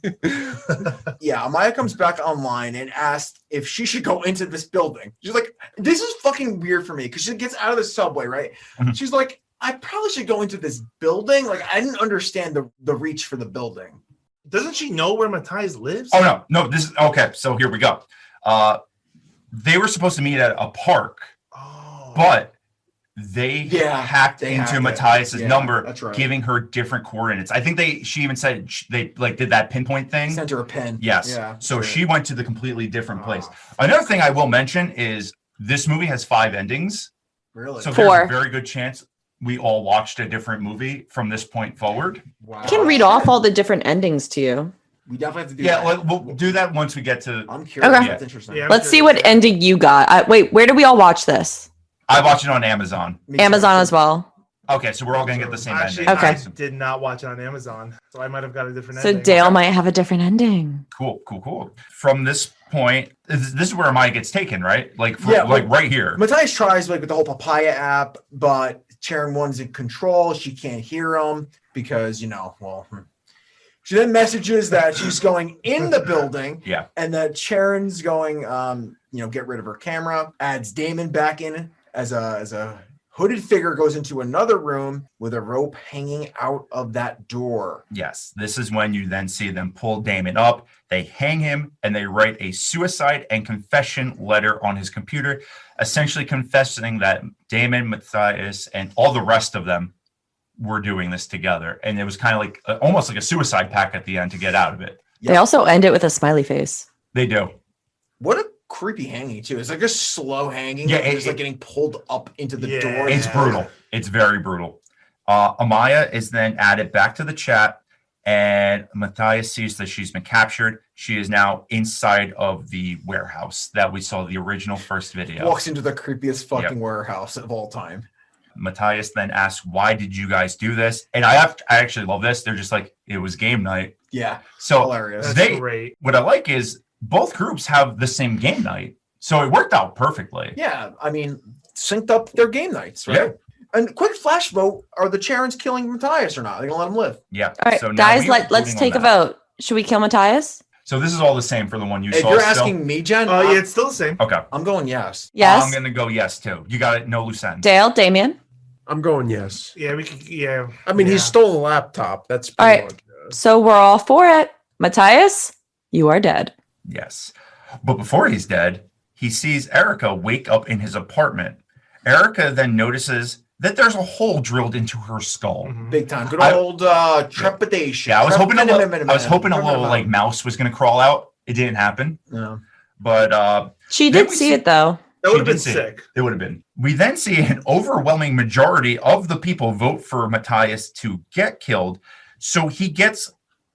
Yeah, Amaya comes back online and asked if she should go into this building. She's like, this is fucking weird for me because she gets out of the subway, right? Mhm. She's like, I probably should go into this building. Like, I didn't understand the reach for the building. Doesn't she know where Matthias lives? Oh, no, this is, okay, so here we go. They were supposed to meet at a park, Oh. but they hacked they into hacked it. Matthias's Yeah, number, that's right. giving her different coordinates. I think she even said they like did that pinpoint thing. Sent her a pin. Yes. Yeah. So sure. she went to the completely different place. Oh. Another thing I will mention is this movie has 5 endings. Really? So 4. there's a very good chance we all watched a different movie from this point forward. Wow. I can read off all the different endings to you. We definitely have to do Yeah, that. we'll do that once we get to. I'm curious. Okay. That's interesting. Yeah. Let's see what ending you got. Wait, where do we all watch this? I watched it on Amazon. Me too. Amazon as well. Okay, so we're all gonna get the same Actually, ending. Okay. I did not watch it on Amazon, so I might have got a different So ending. Dale might have a different ending. Cool. From this point, this is where Maya gets taken, right? Like, Yeah, like right here. Matthias tries like with the whole papaya app, but Sharon 1's in control. She can't hear him because, she then messages that she's going in the building. Yeah. And that Sharon's going, get rid of her camera, adds Damon back in as a hooded figure, goes into another room with a rope hanging out of that door. Yes, this is when you then see them pull Damon up. They hang him and they write a suicide and confession letter on his computer, essentially confessing that Damon, Matthias, and all the rest of them were doing this together. And it was kind of like almost like a suicide pact at the end to get out of it. They also end it with a smiley face. They do. What a creepy hanging too. It's like a slow hanging. Yeah, It's like getting pulled up into the door. It's brutal. It's very brutal. Amaya is then added back to the chat, and Matthias sees that she's been captured. She is now inside of the warehouse that we saw the original first video. Walks into the creepiest fucking warehouse of all time. Matthias then asks, "Why did you guys do this?" And I actually love this. They're just like, "It was game night." Yeah. So Hilarious. That's great. what I like is both groups have the same game night, so it worked out perfectly. Yeah, I mean, synced up their game nights, right? Yeah. And quick flash vote: are the Charons killing Matthias or not? Are they gonna let him live? Yeah. All right, So now guys, we are let's voting take a on that. vote. Should we kill Matthias? So this is all the same for the one you If saw. you're still? asking me, Jen, Yeah, it's still the same. Okay. I'm going yes. Yes. I'm gonna go yes too. You got it. No loose ends. Dale, Damian. I'm going yes. Yeah, we could. Yeah. I mean, he stole a laptop. That's All pretty right. much. So we're all for it. Matthias, you are dead. Yes. But before he's dead, he sees Erica wake up in his apartment. Erica then notices that there's a hole drilled into her skull. Big time. Good I- old trepidation. Yeah, I was hoping a little Trepidation. like mouse was gonna crawl out. It didn't happen. No. But She Then did we see see- it though. That she would have been did see it. sick. It would have been. We then see an overwhelming majority of the people vote for Matthias to get killed. So he gets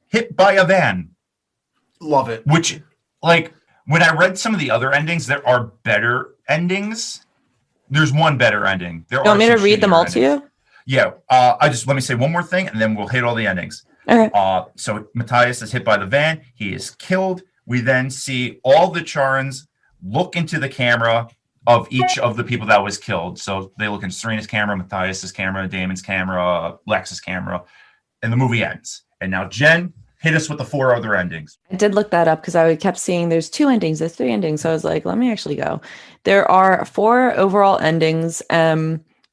hit by a van, Love it. which, like, when I read some of the other endings, there are better endings. There's one better ending. There You want are me to some read them shittier all to endings. you? Yeah. Let me say one more thing, and then we'll hit all the endings. Okay. So Matthias is hit by the van. He is killed. We then see all the Charns look into the camera of each of the people that was killed. So they look in Serena's camera, Matthias's camera, Damon's camera, Lex's camera, and the movie ends. And now, Jen, hit us with the 4 other endings. I did look that up because I kept seeing there's 2 endings, there's 3 endings. So I was like, let me actually go. There are 4 overall endings.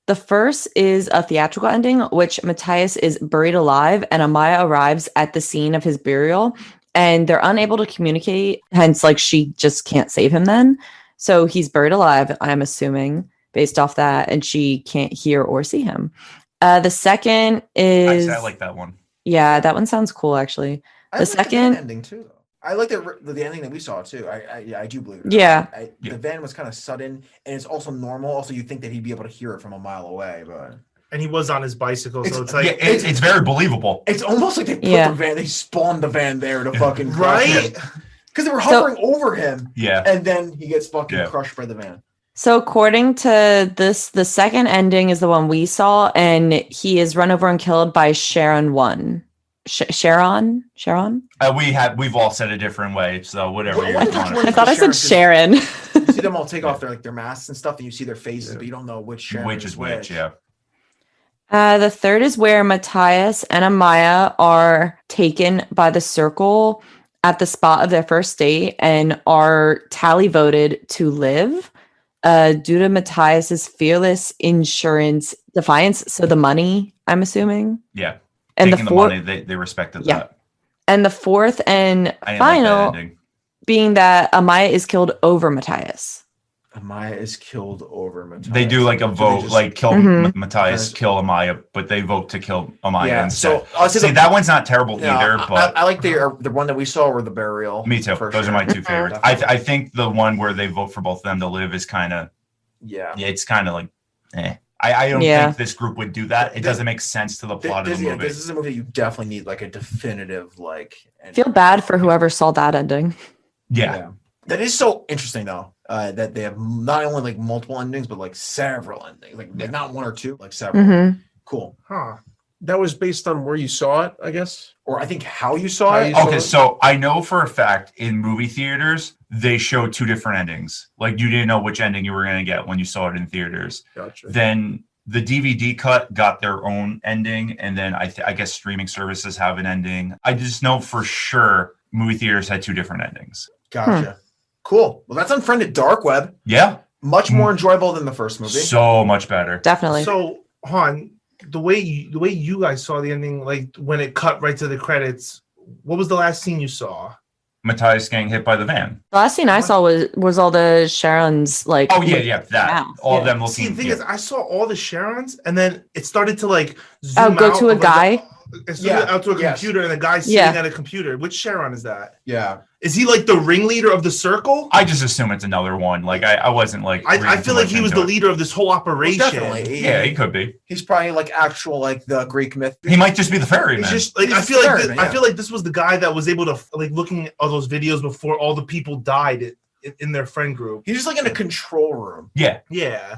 The first is a theatrical ending, which Matthias is buried alive and Amaya arrives at the scene of his burial and they're unable to communicate. Hence, like, she just can't save him then. So he's buried alive, I'm assuming, based off that, and she can't hear or see him. The second is... I like that one. Yeah, that one sounds cool, actually. I The like second- van ending too. I like the ending that we saw too. I do believe it. Yeah. The van was kind of sudden, and it's also normal. Also, you think that he'd be able to hear it from a mile away, but And he was on his bicycle, so It's- it's like Yeah, it's very believable. it's almost like they put Yeah. the van. They spawned the van there to fucking right. because they were hovering over him, Yeah. and then he gets fucking Yeah. crushed by the van. So according to this, the second ending is the one we saw, and he is run over and killed by Sharon 1. Sharon? We've all said a different way, so whatever What- you what- want. what- I thought I said Sharon. You see them all take off their masks and stuff, and you see their faces, but you don't know which Sharon Which is which, yeah. The third is where Matthias and Amaya are taken by the circle at the spot of their first date and are tally voted to live due to Matthias's fearless insurance defiance. So the money, I'm assuming. Yeah. And Taking the the fourth, money, they respected Yeah. that. and the fourth and I didn't like that final ending. being that Amaya is killed over Matthias. Amaya is killed over Matthias. They do like a So they vote, just- like kill Mhm. Matthias, kill Amaya, but they vote to kill Amaya yeah. instead. So I'll say See, that one's not terrible yeah, either, but I like the one that we saw or the burial. me too. for Those are sure. my 2 favorites. I think the one where they vote for both of them to live is kind of, Yeah. it's kind of like, eh. I don't Yeah. think this group would do that. It doesn't make sense to the plot of the movie. This is a movie that you definitely need like a definitive like. Feel bad for whoever saw that ending. Yeah. That is so interesting though. That they have not only like multiple endings, but like several endings. Like not 1 or 2, like several. Mhm. Cool. Huh. That was based on where you saw it, I guess. Or I think how you saw How it. you saw Okay, it? so I know for a fact in movie theaters, they show 2 different endings. Like you didn't know which ending you were going to get when you saw it in theaters. Gotcha. Then the DVD cut got their own ending, and then I guess streaming services have an ending. I just know for sure movie theaters had 2 different endings. Gotcha. Cool. Well, that's Unfriended Dark Web. Yeah, Much more enjoyable than the first movie. so much better. Definitely. So, Han, the way you guys saw the ending, like when it cut right to the credits, what was the last scene you saw? Matthias getting hit by the van. The last scene I saw was all the Sharon's like. Oh yeah, that. mouth. All of Yeah. them looking. See, the thing yeah. is, I saw all the Sharons, and then it started to like zoom go out to a of, like, guy? It started out to a Yes. computer, and the guy sitting Yeah. at a computer. Which Sharon is that? Yeah. Is he like the ringleader of the circle? I just assume it's another one. Like I wasn't like. I reading feel too like much he was into the it. leader of this whole operation. Definitely. Yeah, he could be. He's probably like actual like the Greek myth. He might just be the ferryman. It's just like He's I feel like third, I yeah. feel like this was the guy that was able to like looking at all those videos before all the people died in their friend group. He's just like in a control room. yeah. Yeah,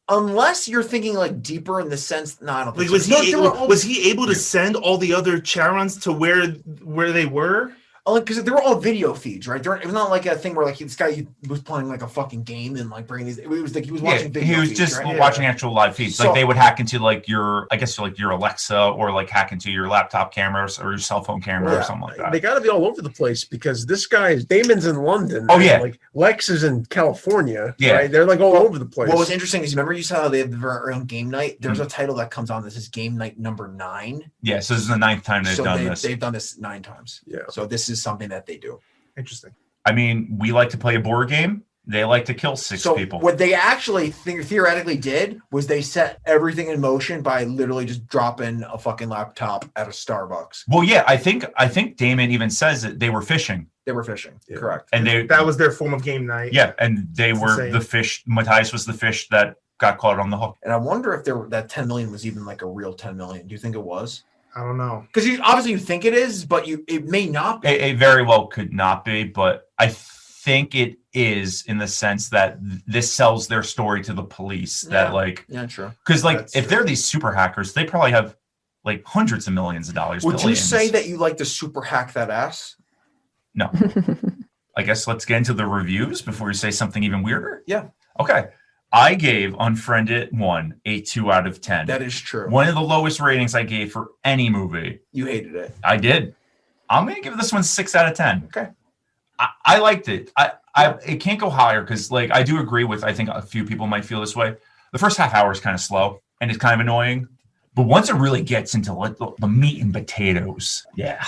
Unless you're thinking like deeper in the sense. No, I don't think like so. No, they were all- was he able to send all the other Charons to where they were? because they were all video feeds, right? It was not like a thing where like this guy was playing like a fucking game and like bringing these. It was like he was watching video he was feeds, just right? watching actual live feeds. So- Like they would hack into like your Alexa or like hack into your laptop cameras or your cell phone camera or something like that. They got to be all over the place because this guy, Damon's in London. Oh, yeah. Like Lex is in California. Yeah. Right? They're like all over the place. What was interesting is remember you saw how they have their own game night. There's a title that comes on. This is game night number 9. Yeah, so this is the 9th time they've done this. They've done this 9 times. Yeah. So this is something that they do. Interesting. I mean, we like to play a board game. They like to kill 6 people. What they actually theoretically did was they set everything in motion by literally just dropping a fucking laptop at a Starbucks. Well, yeah, I think Damon even says that they were fishing. They were fishing, Yeah. correct? And That was their form of game night. yeah, and they That's were insane. the fish. Matthias was the fish that got caught on the hook. And I wonder if that 10 million was even like a real 10 million. Do you think it was? I don't know. Because obviously you think it is, but it may not be. It very well could not be, but I think it is in the sense that this sells their story to the police. That Yeah. like, Yeah, true. because like That's if true. they're these super hackers, they probably have like hundreds of millions of dollars. Would you billions. say that you like to super hack that ass? No. I guess let's get into the reviews before you say something even weirder. Yeah. Okay. I gave Unfriended a 2 out of 10. That is true. One of the lowest ratings I gave for any movie. You hated it. I did. I'm gonna give this one 6 out of 10. Okay. I liked it. It can't go higher because like I do agree with I think a few people might feel this way. The first half hour is kind of slow and it's kind of annoying. But once it really gets into like the meat and potatoes, yeah.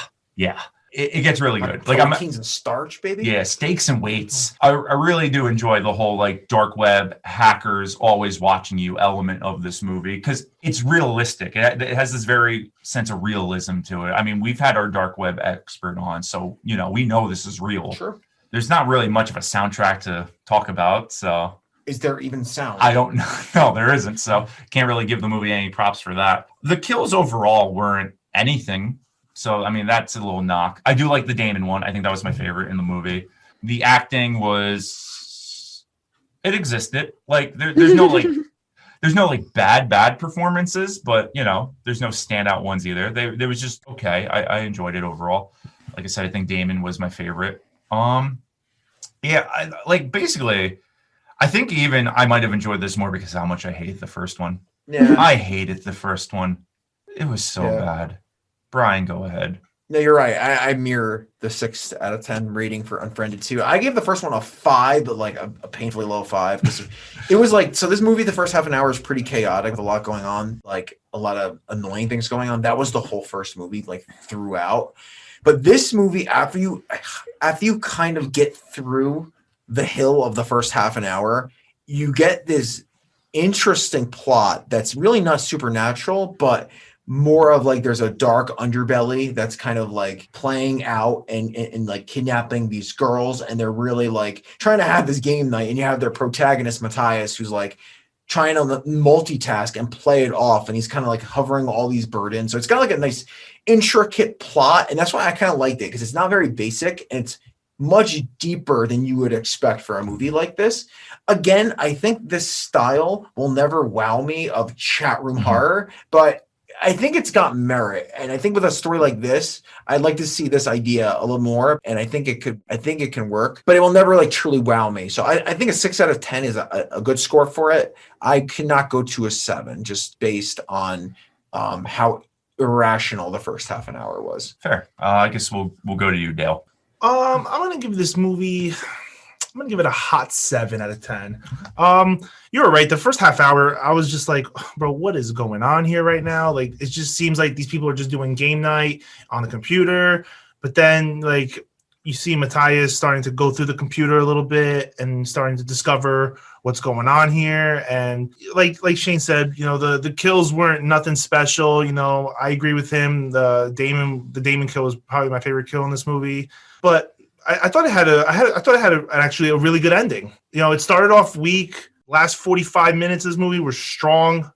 It gets really good. Like proteins and starch, baby. yeah, steaks and weights. I really do enjoy the whole like dark web hackers always watching you element of this movie because it's realistic. It has this very sense of realism to it. I mean, we've had our dark web expert on, so we know this is real. Sure. There's not really much of a soundtrack to talk about, so Is there even sound? I don't know. No, there isn't. So can't really give the movie any props for that. The kills overall weren't anything. So, I mean, that's a little knock. I do like the Damon one. I think that was my favorite in the movie. The acting it existed. Like there's no like bad performances, but there's no standout ones either. They was just okay. I enjoyed it overall. Like I said, I think Damon was my favorite. Yeah, basically, I think even I might have enjoyed this more because of how much I hated the first one. Yeah. I hated the first one. It was so Yeah. bad. Brian, go ahead. No, you're right. I mirror the 6 out of 10 rating for Unfriended 2. I gave the first one a 5, but like a painfully low 5 because it was like this movie. The first half an hour is pretty chaotic with a lot going on, like a lot of annoying things going on. That was the whole first movie, like throughout. But this movie, after you kind of get through the hill of the first half an hour, you get this interesting plot that's really not supernatural, but more of like there's a dark underbelly that's kind of like playing out and like kidnapping these girls, and they're really like trying to have this game night, and you have their protagonist Matthias who's like trying to multitask and play it off, and he's kind of like hovering all these burdens. So it's got like a nice intricate plot, and that's why I kind of liked it because it's not very basic and it's much deeper than you would expect for a movie like this. Again, I think this style will never wow me of chat room horror, but I think it's got merit, and I think with a story like this, I'd like to see this idea a little more, and I think it can work, but it will never like truly wow me. So I think a 6 out of 10 is a good score for it. I cannot go to a 7 just based on how irrational the first half an hour was. Fair. I guess we'll go to you, Dale. I'm gonna give this movie. I'm gonna give it a hot 7 out of 10. You were right. The first half hour, I was just like, bro, what is going on here right now? Like, it just seems like these people are just doing game night on the computer. But then, like, you see Matthias starting to go through the computer a little bit and starting to discover what's going on here. And like Shane said, the kills weren't nothing special. I agree with him. The Damon kill was probably my favorite kill in this movie. But I thought it had actually a really good ending. It started off weak. Last 45 minutes of this movie were strong,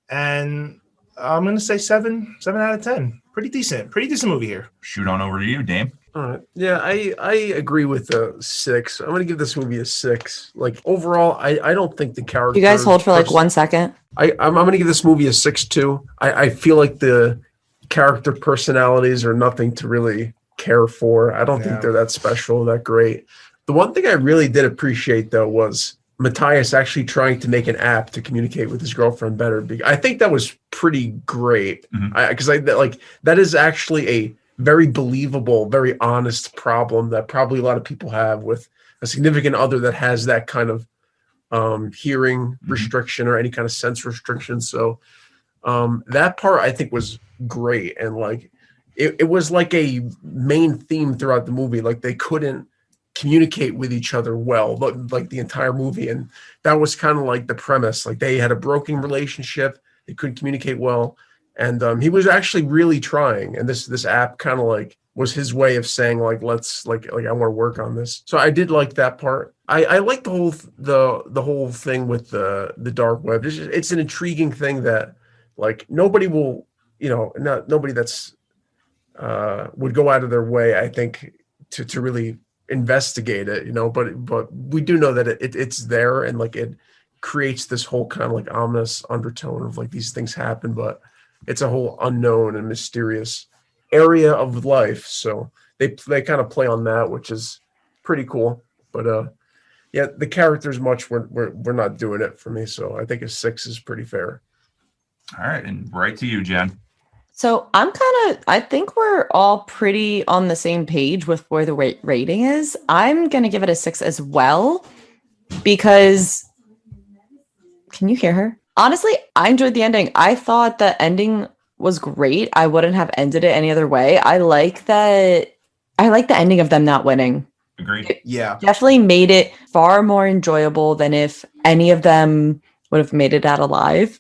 and I'm gonna say 7 out of 10. Pretty decent movie here. Shoot on over to you, Dame. All right. Yeah, I agree with the 6. I'm gonna give this movie a 6. Like overall, I don't think the character. You guys hold for like 1 second. I'm gonna give this movie a 6 too. I feel like the character personalities are nothing to really care for. I don't Yeah. think they're that special, that great. The one thing I really did appreciate, though, was Matthias actually trying to make an app to communicate with his girlfriend better. I think that was pretty great. Because that is actually a very believable, very honest problem that probably a lot of people have with a significant other that has that kind of hearing restriction or any kind of sense restriction. So that part I think was great. And like, it was like a main theme throughout the movie. Like they couldn't communicate with each other well, like the entire movie. And that was kind of like the premise. Like they had a broken relationship. They couldn't communicate well. And he was actually really trying. And this app kind of like was his way of saying like, let's like I want to work on this. So I did like that part. I like the whole thing with the dark web. It's an intriguing thing that like nobody will, nobody that's would go out of their way, I think, to really investigate it, but we do know that it's there, and like it creates this whole kind of like ominous undertone of like these things happen, but it's a whole unknown and mysterious area of life. So they kind of play on that, which is pretty cool. But yeah, the characters we're not doing it for me. So I think a 6 is pretty fair. All right, and right to you, Jen. So I think we're all pretty on the same page with where the rating is. I'm going to give it a 6 as well, because can you hear her? Honestly, I enjoyed the ending. I thought the ending was great. I wouldn't have ended it any other way. I like the ending of them not winning. Agreed. Yeah. Definitely made it far more enjoyable than if any of them would have made it out alive.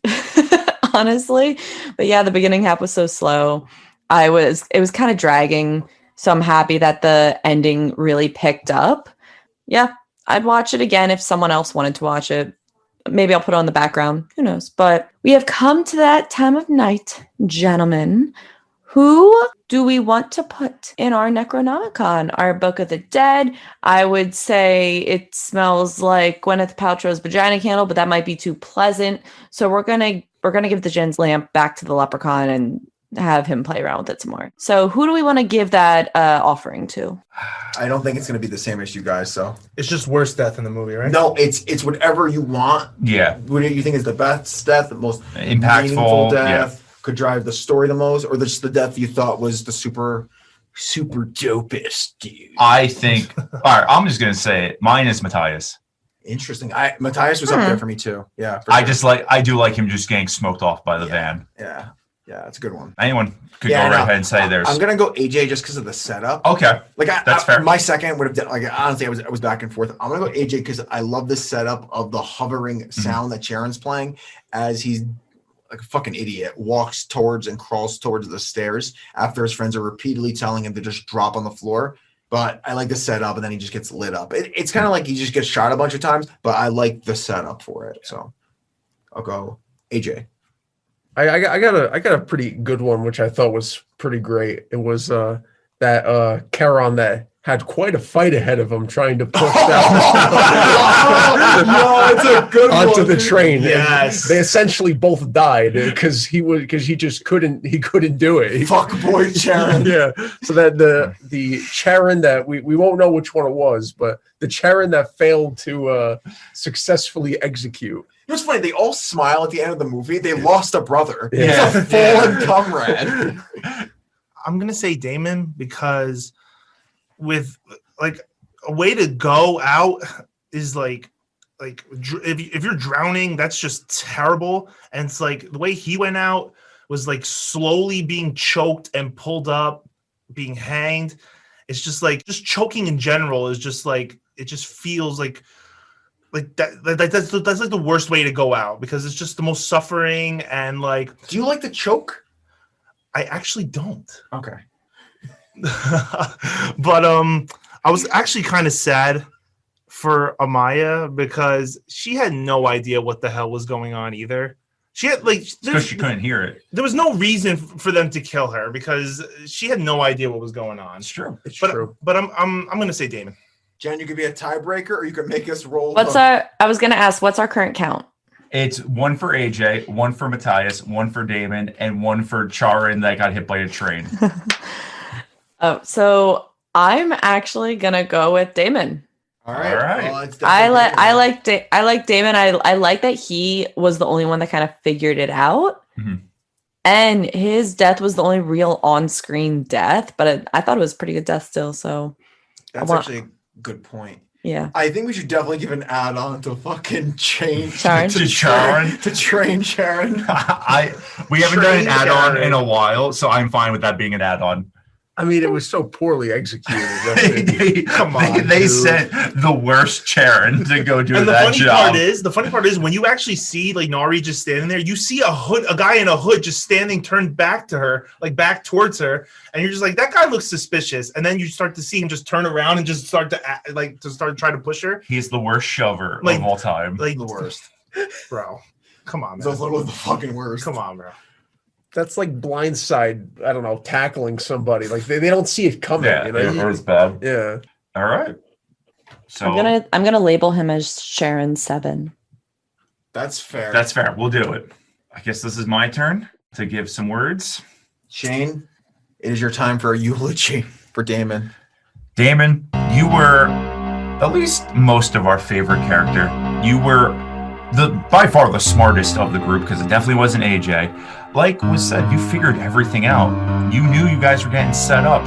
Honestly. But yeah, the beginning half was so slow. It was kind of dragging. So I'm happy that the ending really picked up. Yeah, I'd watch it again if someone else wanted to watch it. Maybe I'll put it on the background. Who knows? But we have come to that time of night, gentlemen. Who do we want to put in our Necronomicon? Our Book of the Dead? I would say it smells like Gwyneth Paltrow's vagina candle, but that might be too pleasant. So we're gonna give the Jen's lamp back to the leprechaun and have him play around with it some more. So who do we want to give that offering to? I don't think it's going to be the same as you guys. So It's just worst death in the movie, right? no, it's whatever you want. Yeah. What do you think is the best death, the most Impactful, meaningful death, could drive the story the most, or just the death you thought was the super dopest, dude? I think. All right, I'm just gonna say it. Mine is Matthias. Interesting. Matthias was up there for me too. Yeah. For sure. I do like him just getting smoked off by the van. Yeah. Yeah, that's a good one. Anyone could go right ahead and say theirs. I'm gonna go AJ just because of the setup. Okay. That's fair. My second would have done, like, honestly, I was back and forth. I'm gonna go AJ because I love the setup of the hovering sound that Sharon's playing as he's like a fucking idiot, walks towards and crawls towards the stairs after his friends are repeatedly telling him to just drop on the floor. But I like the setup, and then he just gets lit up. It's kind of like he just gets shot a bunch of times, but I like the setup for it. So I'll go AJ. I got a pretty good one, which I thought was pretty great. It was that Charon that had quite a fight ahead of him trying to push it's a good onto one. the train. Yes. And they essentially both died because he just couldn't do it. Fuck boy Charon. Yeah. So that the Charon that we won't know which one it was, but the Charon that failed to successfully execute. It was funny. They all smile at the end of the movie. They lost a brother. Yeah. It's a fallen comrade. I'm gonna say Damon because with like a way to go out is like if you're drowning, that's just terrible. And it's like the way he went out was like slowly being choked and pulled up, being hanged. It's just like choking in general is just like it just feels like that's like the worst way to go out because it's just the most suffering and like. Do you like the choke? I actually don't. Okay. But I was actually kind of sad for Amaya because she had no idea what the hell was going on either. She had because she couldn't hear it. There was no reason for them to kill her because she had no idea what was going on. It's true. It's true. But I'm gonna say Damon. Jen, you could be a tiebreaker, or you could make us roll. I was gonna ask, what's our current count? It's 1 for AJ, 1 for Matthias, 1 for Damon, and 1 for Charon that got hit by a train. Oh, so I'm actually gonna go with Damon. All right. All right. Well, it's I definitely like Damon. I like that he was the only one that kind of figured it out, Mhm. and his death was the only real on-screen death. But I thought it was a pretty good death still. So That's want- actually a good point. yeah, I think we should definitely give an add-on to fucking change Sharon? To Sharon? to train Sharon. We haven't done an Train add-on Sharon. in a while, so I'm fine with that being an addon. I mean, it was so poorly executed. That's it. Come on, they dude. sent the worst Sharon to go do And the that funny job. part is when you actually see like Nari just standing there, you see a guy in a hood just standing turned back to her, like back towards her, and you're just like, that guy looks suspicious. And then you start to see him just turn around and just start to try to push her. He's the worst shover Like- of all time. Like, The worst. bro, come on, It's man. literally the fucking worst. Come on, bro. That's like blindside, I don't know, tackling somebody. Like they don't see it coming. Yeah, you know? it was bad. Yeah. All right. So I'm gonna label him as Sharon 7. That's fair. that's fair. We'll do it. I guess this is my turn to give some words. Shane, it is your time for a eulogy for Damon. Damon, you were at least most of our favorite character. You were by far the smartest of the group because it definitely wasn't AJ. Like was said, you figured everything out. You knew you guys were getting set up.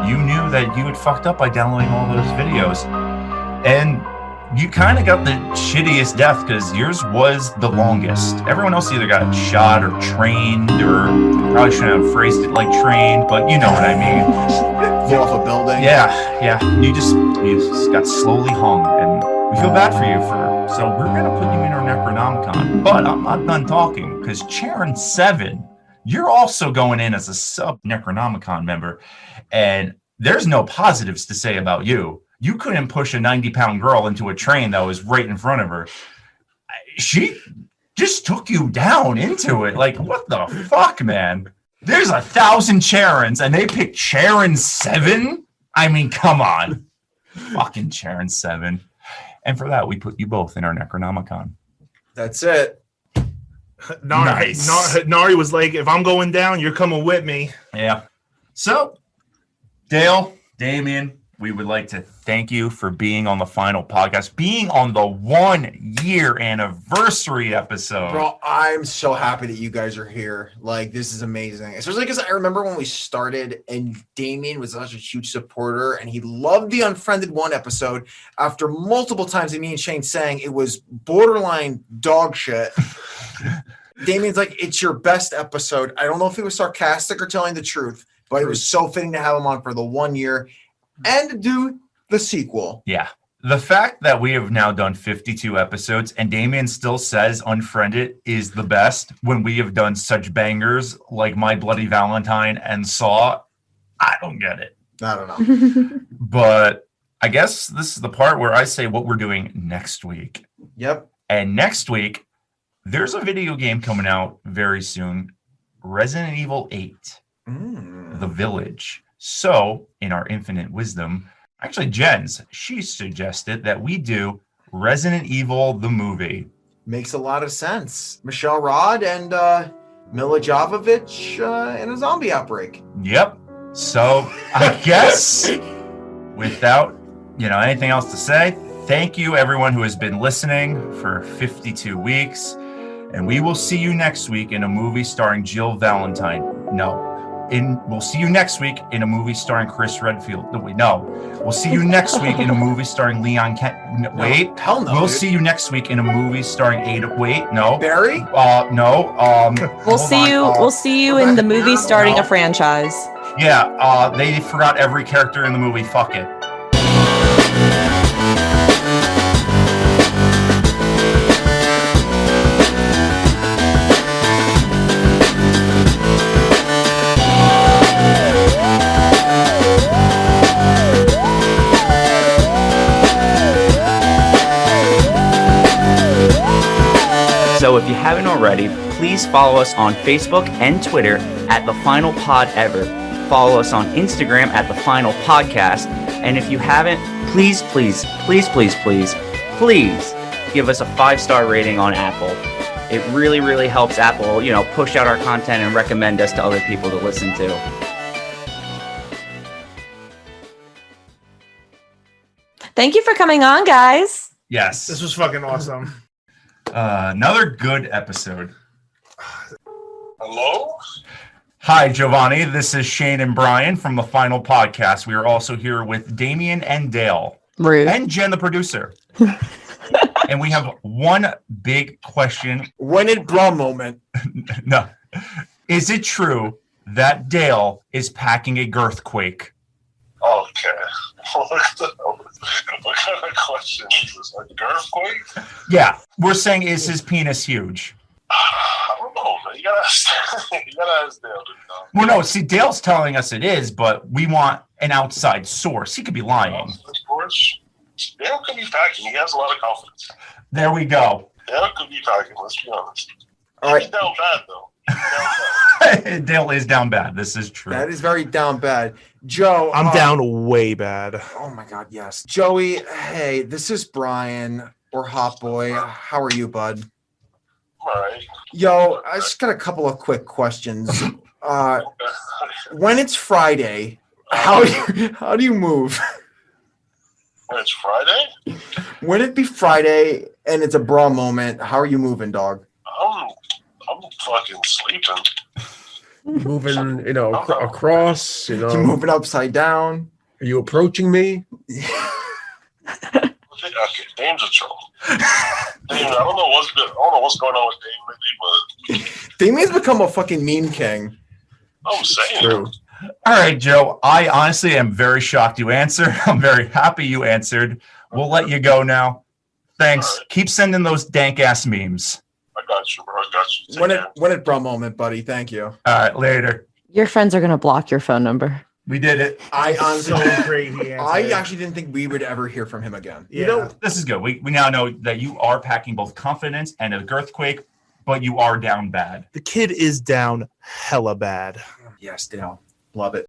You knew that you had fucked up by downloading all those videos. And you kind of got the shittiest death because yours was the longest. Everyone else either got shot or trained, or probably shouldn't have phrased it like trained, but you know what I mean. Flew off a building. Yeah. You just got slowly hung, and we feel bad for you. So we're gonna put you in our Necronomicon. But I'm not done talking because Charon 7, you're also going in as a sub Necronomicon member, and there's no positives to say about you. You couldn't push a 90-pound girl into a train that was right in front of her. She just took you down into it. Like, what the fuck, man? There's 1,000 Charons, and they picked Charon 7? I mean, come on. Fucking Charon 7. And for that, we put you both in our Necronomicon. That's it. Nari was like, if I'm going down, you're coming with me. Yeah. So, Dale, Damian, we would like to thank you for being on the final podcast, being on the 1-year anniversary episode. Bro, I'm so happy that you guys are here. Like, this is amazing. Especially because I remember when we started and Damian was such a huge supporter and he loved the Unfriended 1 episode after multiple times me and Shane saying it was borderline dog shit. Damian's like, it's your best episode. I don't know if he was sarcastic or telling the truth, but it was so fitting to have him on for the 1 year and to do the sequel. Yeah. The fact that we have now done 52 episodes and Damian still says Unfriended is the best when we have done such bangers like My Bloody Valentine and Saw, I don't get it. I don't know. But I guess this is the part where I say what we're doing next week. Yep. And next week, there's a video game coming out very soon, Resident Evil 8, The Village. So, in our infinite wisdom, actually, Jen's, she suggested that we do Resident Evil, the movie. Makes a lot of sense. Michelle Rod and Mila Jovovich in a zombie outbreak. Yep. So, I guess, without, anything else to say, thank you, everyone who has been listening for 52 weeks. And we will see you next week in a movie starring Jill Valentine. We'll see you next week in a movie starring Chris Redfield. We'll see you next week in a movie starring Leon Kent. Wait. Hell no. We'll dude. see you next week in a movie starring Ada. Wait, no. Barry? No. We'll see you in the movie starting a franchise. Yeah, they forgot every character in the movie. Fuck it. So if you haven't already, please follow us on Facebook and Twitter at The Final Pod Ever. Follow us on Instagram at The Final Podcast. And if you haven't, please give us a 5-star rating on Apple. It really, really helps Apple, push out our content and recommend us to other people to listen to. Thank you for coming on, guys. Yes. This was fucking awesome. Another good episode. Hello? Hi, Giovanni. This is Shane and Brian from the Final Podcast. We are also here with Damian and Dale. Rude. And Jen, the producer. And we have one big question. When it bra moment. No. Is it true that Dale is packing a girthquake? Okay. What kind of question is this? A girthquake? Yeah. We're saying, is his penis huge? I don't know. You gotta ask Dale. Well, no. See, Dale's telling us it is, but we want an outside source. He could be lying. Of course. Dale could be packing. He has a lot of confidence. There we go. Dale could be packing. Let's be honest. All right. He's down bad, though. He's down bad. Dale is down bad. This is true. That is very down bad. Joe. I'm down way bad. Oh my God, yes. Joey, hey, this is Brian or Hot Boy. How are you, bud? All right. Yo, I just got a couple of quick questions. When it's Friday, how do you move? When it's Friday? When it be Friday and it's a bra moment, how are you moving, dog? I'm fucking sleeping. Moving, across, You moving upside down? Are you approaching me? Okay, Dame's a troll. Dame, I don't know what's going on with Dame lately, but Damian's become a fucking meme king. I'm saying. True. All right, Joe. I honestly am very shocked you answered. I'm very happy you answered. We'll let you go now. Thanks. All right. Keep sending those dank ass memes. I got you, bro. I got you. Take When care. it bra moment, buddy. Thank you. All right, later. Your friends are going to block your phone number. We did it. I honestly, So great he answered. I actually didn't think we would ever hear from him again. Yeah. This is good. We now know that you are packing both confidence and a girthquake, but you are down bad. The kid is down hella bad. Yes, Dale. Love it.